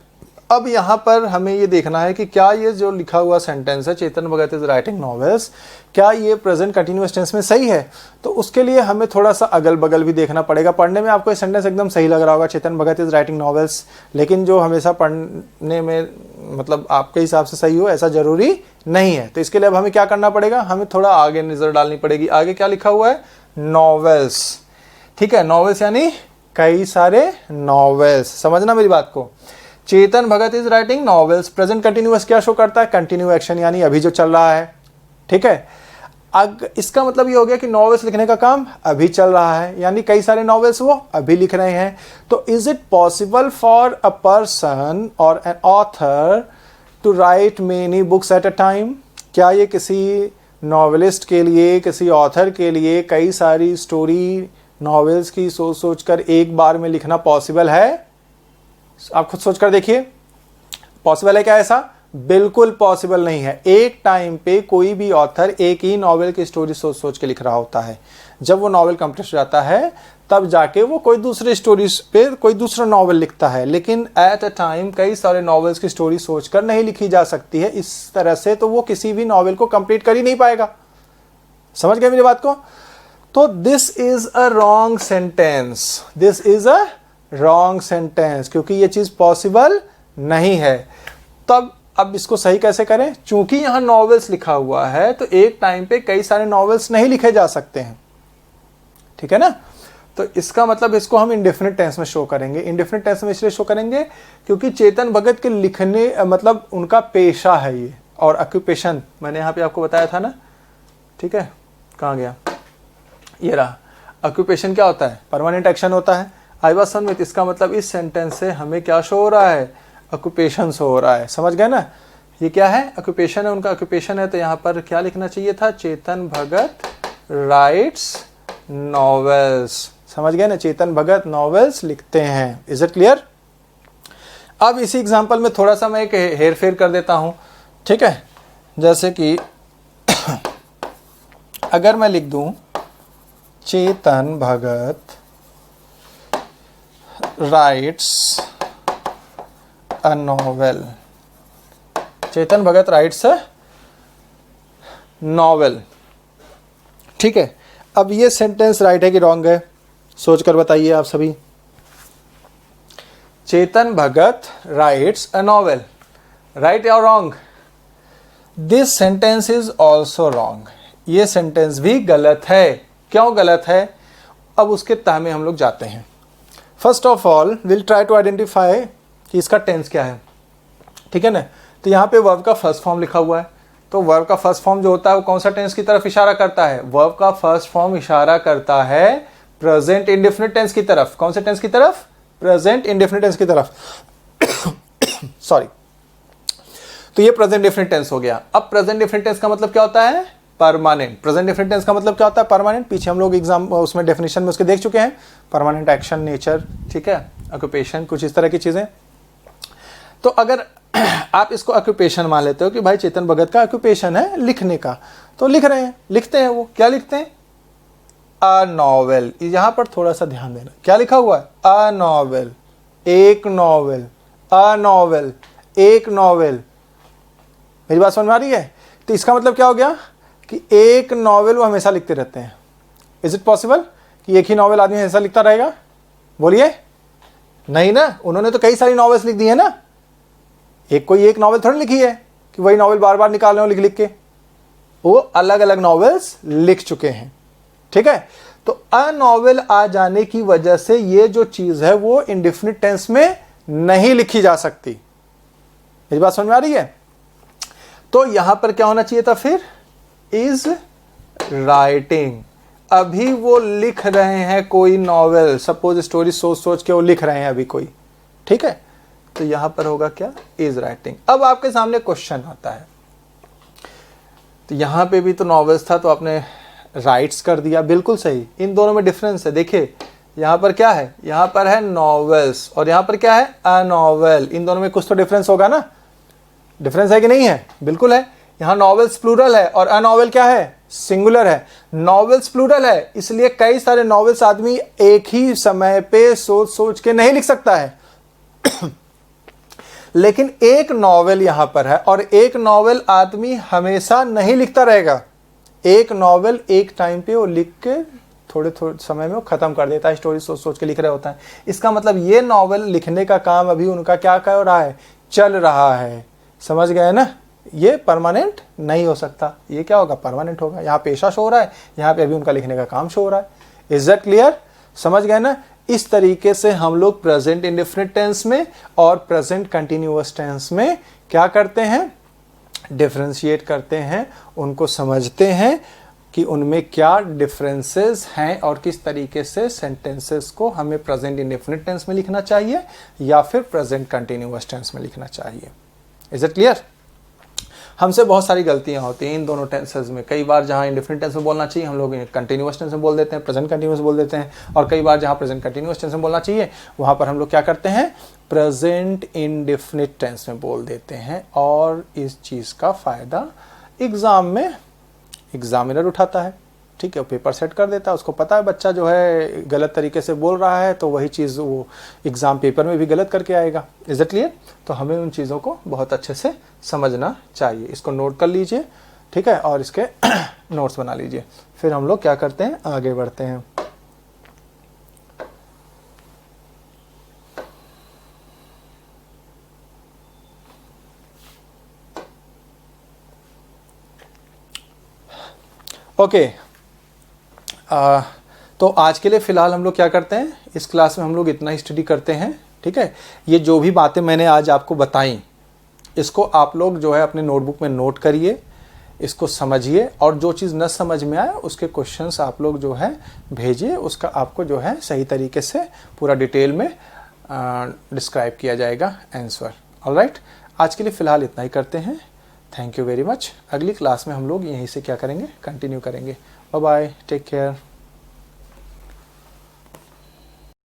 अब यहाँ पर हमें ये देखना है कि क्या ये जो लिखा हुआ सेंटेंस है, चेतन भगत इज राइटिंग नॉवेल्स, क्या ये प्रेजेंट कंटिन्यूअस टेंस में सही है। तो उसके लिए हमें थोड़ा सा अगल बगल भी देखना पड़ेगा। पढ़ने में आपको ये सेंटेंस एकदम सही लग रहा होगा, चेतन भगत इज राइटिंग नॉवेल्स, लेकिन जो हमेशा पढ़ने में मतलब आपके हिसाब से सही हो ऐसा जरूरी नहीं है। तो इसके लिए अब हमें क्या करना पड़ेगा, हमें थोड़ा आगे नजर डालनी पड़ेगी। आगे क्या लिखा हुआ है, नॉवेल्स। ठीक है, नॉवेल्स यानी कई सारे नॉवेल्स, समझना मेरी बात को। Chetan Bhagat is writing novels, present continuous क्या शो करता है, कंटिन्यू एक्शन, यानी अभी जो चल रहा है। ठीक है, इसका मतलब ये हो गया कि नॉवेल्स लिखने का काम अभी चल रहा है, यानी कई सारे नॉवेल्स वो अभी लिख रहे हैं। तो is it possible for a person or an author to write many books at a time, क्या ये किसी नॉवेलिस्ट के लिए, किसी ऑथर के लिए कई सारी स्टोरी नॉवेल्स की सोच सोचकर एक बार में लिखना पॉसिबल है। आप खुद सोचकर देखिए, पॉसिबल है क्या ऐसा, बिल्कुल पॉसिबल नहीं है। एक टाइम पे कोई भी ऑथर एक ही नॉवेल की स्टोरी सोच सोच के लिख रहा होता है। जब वो नॉवेल कंप्लीट हो जाता है तब जाके वो कोई दूसरी स्टोरी पे कोई दूसरा नॉवेल लिखता है, लेकिन एट अ टाइम कई सारे नॉवेल्स की स्टोरी सोचकर नहीं लिखी जा सकती है। इस तरह से तो वो किसी भी नॉवेल को कंप्लीट कर ही नहीं पाएगा। समझ गए मेरी बात को। तो this is a wrong sentence, this is a wrong sentence, क्योंकि ये चीज पॉसिबल नहीं है। तब अब इसको सही कैसे करें, चूंकि यहां नॉवेल्स लिखा हुआ है तो एक टाइम पे कई सारे नॉवेल्स नहीं लिखे जा सकते हैं। ठीक है ना, तो इसका मतलब इसको हम इंडेफिनिट टेंस में शो करेंगे। इंडेफिनिट टेंस में इसलिए शो करेंगे क्योंकि चेतन भगत के लिखने मतलब उनका पेशा है ये, और ऑक्यूपेशन मैंने यहां पे आपको बताया था ना। ठीक है, कहां गया, ये रहा। ऑक्यूपेशन क्या होता है, परमानेंट एक्शन होता है। आई वाज समझ, इसका मतलब इस सेंटेंस से हमें क्या शो हो रहा है, ऑक्यूपेशन शो हो रहा है। समझ गए ना, ये क्या है, ऑक्यूपेशन है, उनका ऑक्यूपेशन है। तो यहाँ पर क्या लिखना चाहिए था, चेतन भगत राइट्स नॉवेल्स। समझ गए ना, चेतन भगत नॉवेल्स लिखते हैं। Is it clear. अब इसी एग्जांपल में थोड़ा सा मैं एक हेर फेर कर देता हूं। ठीक है, जैसे कि अगर मैं लिख दूं Chetan Bhagat writes a novel, Chetan Bhagat writes a novel. ठीक है, अब ये सेंटेंस राइट है कि रॉन्ग है, सोचकर बताइए आप सभी। चेतन Bhagat writes a novel, right या wrong. This sentence is also wrong, ये सेंटेंस भी गलत है। क्यों गलत है, अब उसके तह में हम लोग जाते हैं। First of all will try to identify कि इसका टेंस क्या है। ठीक है ना, तो यहाँ पे वर्ब का फर्स्ट फॉर्म लिखा हुआ है, तो वर्ब का फर्स्ट फॉर्म जो होता है वो कौन सा टेंस की तरफ इशारा करता है, वर्ब का फर्स्ट फॉर्म इशारा करता है प्रेजेंट इंडेफिनिट टेंस की तरफ। कौन से टेंस की तरफ, प्रेजेंट इंडेफिनिट टेंस की तरफ। सॉरी, तो ये प्रेजेंट इंडेफिनिट टेंस हो गया। अब प्रेजेंट इंडेफिनिट टेंस का मतलब क्या होता है, परमानेंट। प्रेजेंट इंडेफिनिट टेंस का मतलब क्या होता है, परमानेंट। पीछे हम लोग एग्जाम उसमें डेफिनेशन में उसके देख चुके हैं, परमानेंट एक्शन, नेचर, ठीक है, ऑक्यूपेशन, कुछ इस तरह की चीजें। तो अगर आप इसको ऑक्यूपेशन मान लेते हो कि भाई चेतन भगत का ऑक्यूपेशन है लिखने का, तो लिख रहे हैं, लिखते हैं, वो क्या लिखते हैं, अ नॉवेल। यहाँ पर थोड़ा सा ध्यान देना, क्या लिखा हुआ है, अ नॉवेल, एक नॉवेल, अ नॉवेल, एक नॉवेल। मेरी बात समझ में आ रही है? तो इसका मतलब क्या हो गया कि एक नॉवेल वो हमेशा लिखते रहते हैं। इज इट पॉसिबल कि एक ही नॉवेल आदमी हमेशा लिखता रहेगा? बोलिए, नहीं ना, उन्होंने तो कई सारी नॉवेल्स लिख दी है ना, एक नॉवेल थोड़ी लिखी है कि वही नॉवेल बार बार निकाल रहे हो लिख लिख के, वो अलग अलग नॉवेल्स लिख चुके हैं। ठीक है, तो अ नॉवेल आ जाने की वजह से ये जो चीज है वो इंडेफिनिट टेंस में नहीं लिखी जा सकती। मेरी बात समझ में आ रही है? तो यहां पर क्या होना चाहिए था फिर, इज राइटिंग। अभी वो लिख रहे हैं कोई नॉवेल, सपोज स्टोरी सोच सोच के वो लिख रहे हैं अभी कोई, ठीक है, तो यहां पर होगा क्या, इज राइटिंग। अब आपके सामने क्वेश्चन आता है, तो यहां पे भी तो नॉवेल्स था तो आपने राइट्स कर दिया, बिल्कुल सही। इन दोनों में डिफरेंस है, देखिए यहां पर क्या है, यहां पर है नॉवेल्स और यहां पर क्या है, अ नॉवेल। इन दोनों में कुछ तो डिफरेंस होगा ना, डिफरेंस है कि नहीं है? बिल्कुल है। यहां नॉवेल्स प्लूरल है और अ नॉवेल क्या है, सिंगुलर है। नॉवेल्स प्लूरल है इसलिए कई सारे नॉवेल्स आदमी एक ही समय पे सोच सोच के नहीं लिख सकता है लेकिन एक नॉवेल यहां पर है और एक नॉवेल आदमी हमेशा नहीं लिखता रहेगा। एक नॉवेल एक टाइम पे वो लिख के थोड़े थोड़े समय में वो खत्म कर देता है, स्टोरी सोच सोच के लिख रहे होता है। इसका मतलब ये नॉवेल लिखने का काम अभी उनका क्या कर रहा है, चल रहा है। समझ गए ना? ये परमानेंट नहीं हो सकता, ये क्या होगा, परमानेंट होगा। यहाँ पेशा शो हो रहा है, यहाँ पे अभी उनका लिखने का काम शो हो रहा है। Is that clear? समझ गए ना? इस तरीके से हम लोग प्रेजेंट इंडेफिनिट टेंस में और प्रेजेंट कंटिन्यूअस टेंस में क्या करते हैं, डिफरेंशिएट करते हैं, उनको समझते हैं कि उनमें क्या डिफरेंसेस हैं और किस तरीके से सेंटेंसेस को हमें प्रेजेंट इंडेफिनिट टेंस में लिखना चाहिए या फिर प्रेजेंट कंटिन्यूअस टेंस में लिखना चाहिए। Is it clear? हमसे बहुत सारी गलतियां होती हैं इन दोनों टेंसेस में। कई बार जहां इंडेफिनिट टेंस में बोलना चाहिए हम लोग कंटिन्यूअस टेंस में बोल देते हैं, प्रेजेंट कंटिन्यूअस बोल देते हैं, और कई बार जहां प्रेजेंट कंटिन्यूअस टेंस में बोलना चाहिए वहां पर हम लोग क्या करते हैं, प्रेजेंट इंडेफिनिट टेंस में बोल देते हैं। और इस चीज का फायदा एग्जाम में एग्जामिनर उठाता है, ठीक है, पेपर सेट कर देता है, उसको पता है बच्चा जो है गलत तरीके से बोल रहा है तो वही चीज़ वो एग्ज़ाम पेपर में भी गलत करके आएगा। Is it clear? तो हमें उन चीज़ों को बहुत अच्छे से समझना चाहिए। इसको नोट कर लीजिए, ठीक है, और इसके नोट्स बना लीजिए। फिर हम लोग क्या करते हैं, आगे बढ़ते हैं। ओके, तो आज के लिए फ़िलहाल हम लोग क्या करते हैं, इस क्लास में हम लोग इतना ही स्टडी करते हैं, ठीक है। ये जो भी बातें मैंने आज आपको बताई इसको आप लोग जो है अपने नोटबुक में नोट करिए, इसको समझिए, और जो चीज़ न समझ में आए उसके क्वेश्चंस आप लोग जो है भेजिए, उसका आपको जो है सही तरीके से पूरा डिटेल में डिस्क्राइब किया जाएगा आंसर। ऑलराइट, आज के लिए फ़िलहाल इतना ही करते हैं। Thank you very much. अगली क्लास में हम लोग यहीं से क्या करेंगे, कंटिन्यू करेंगे। Bye bye, take care.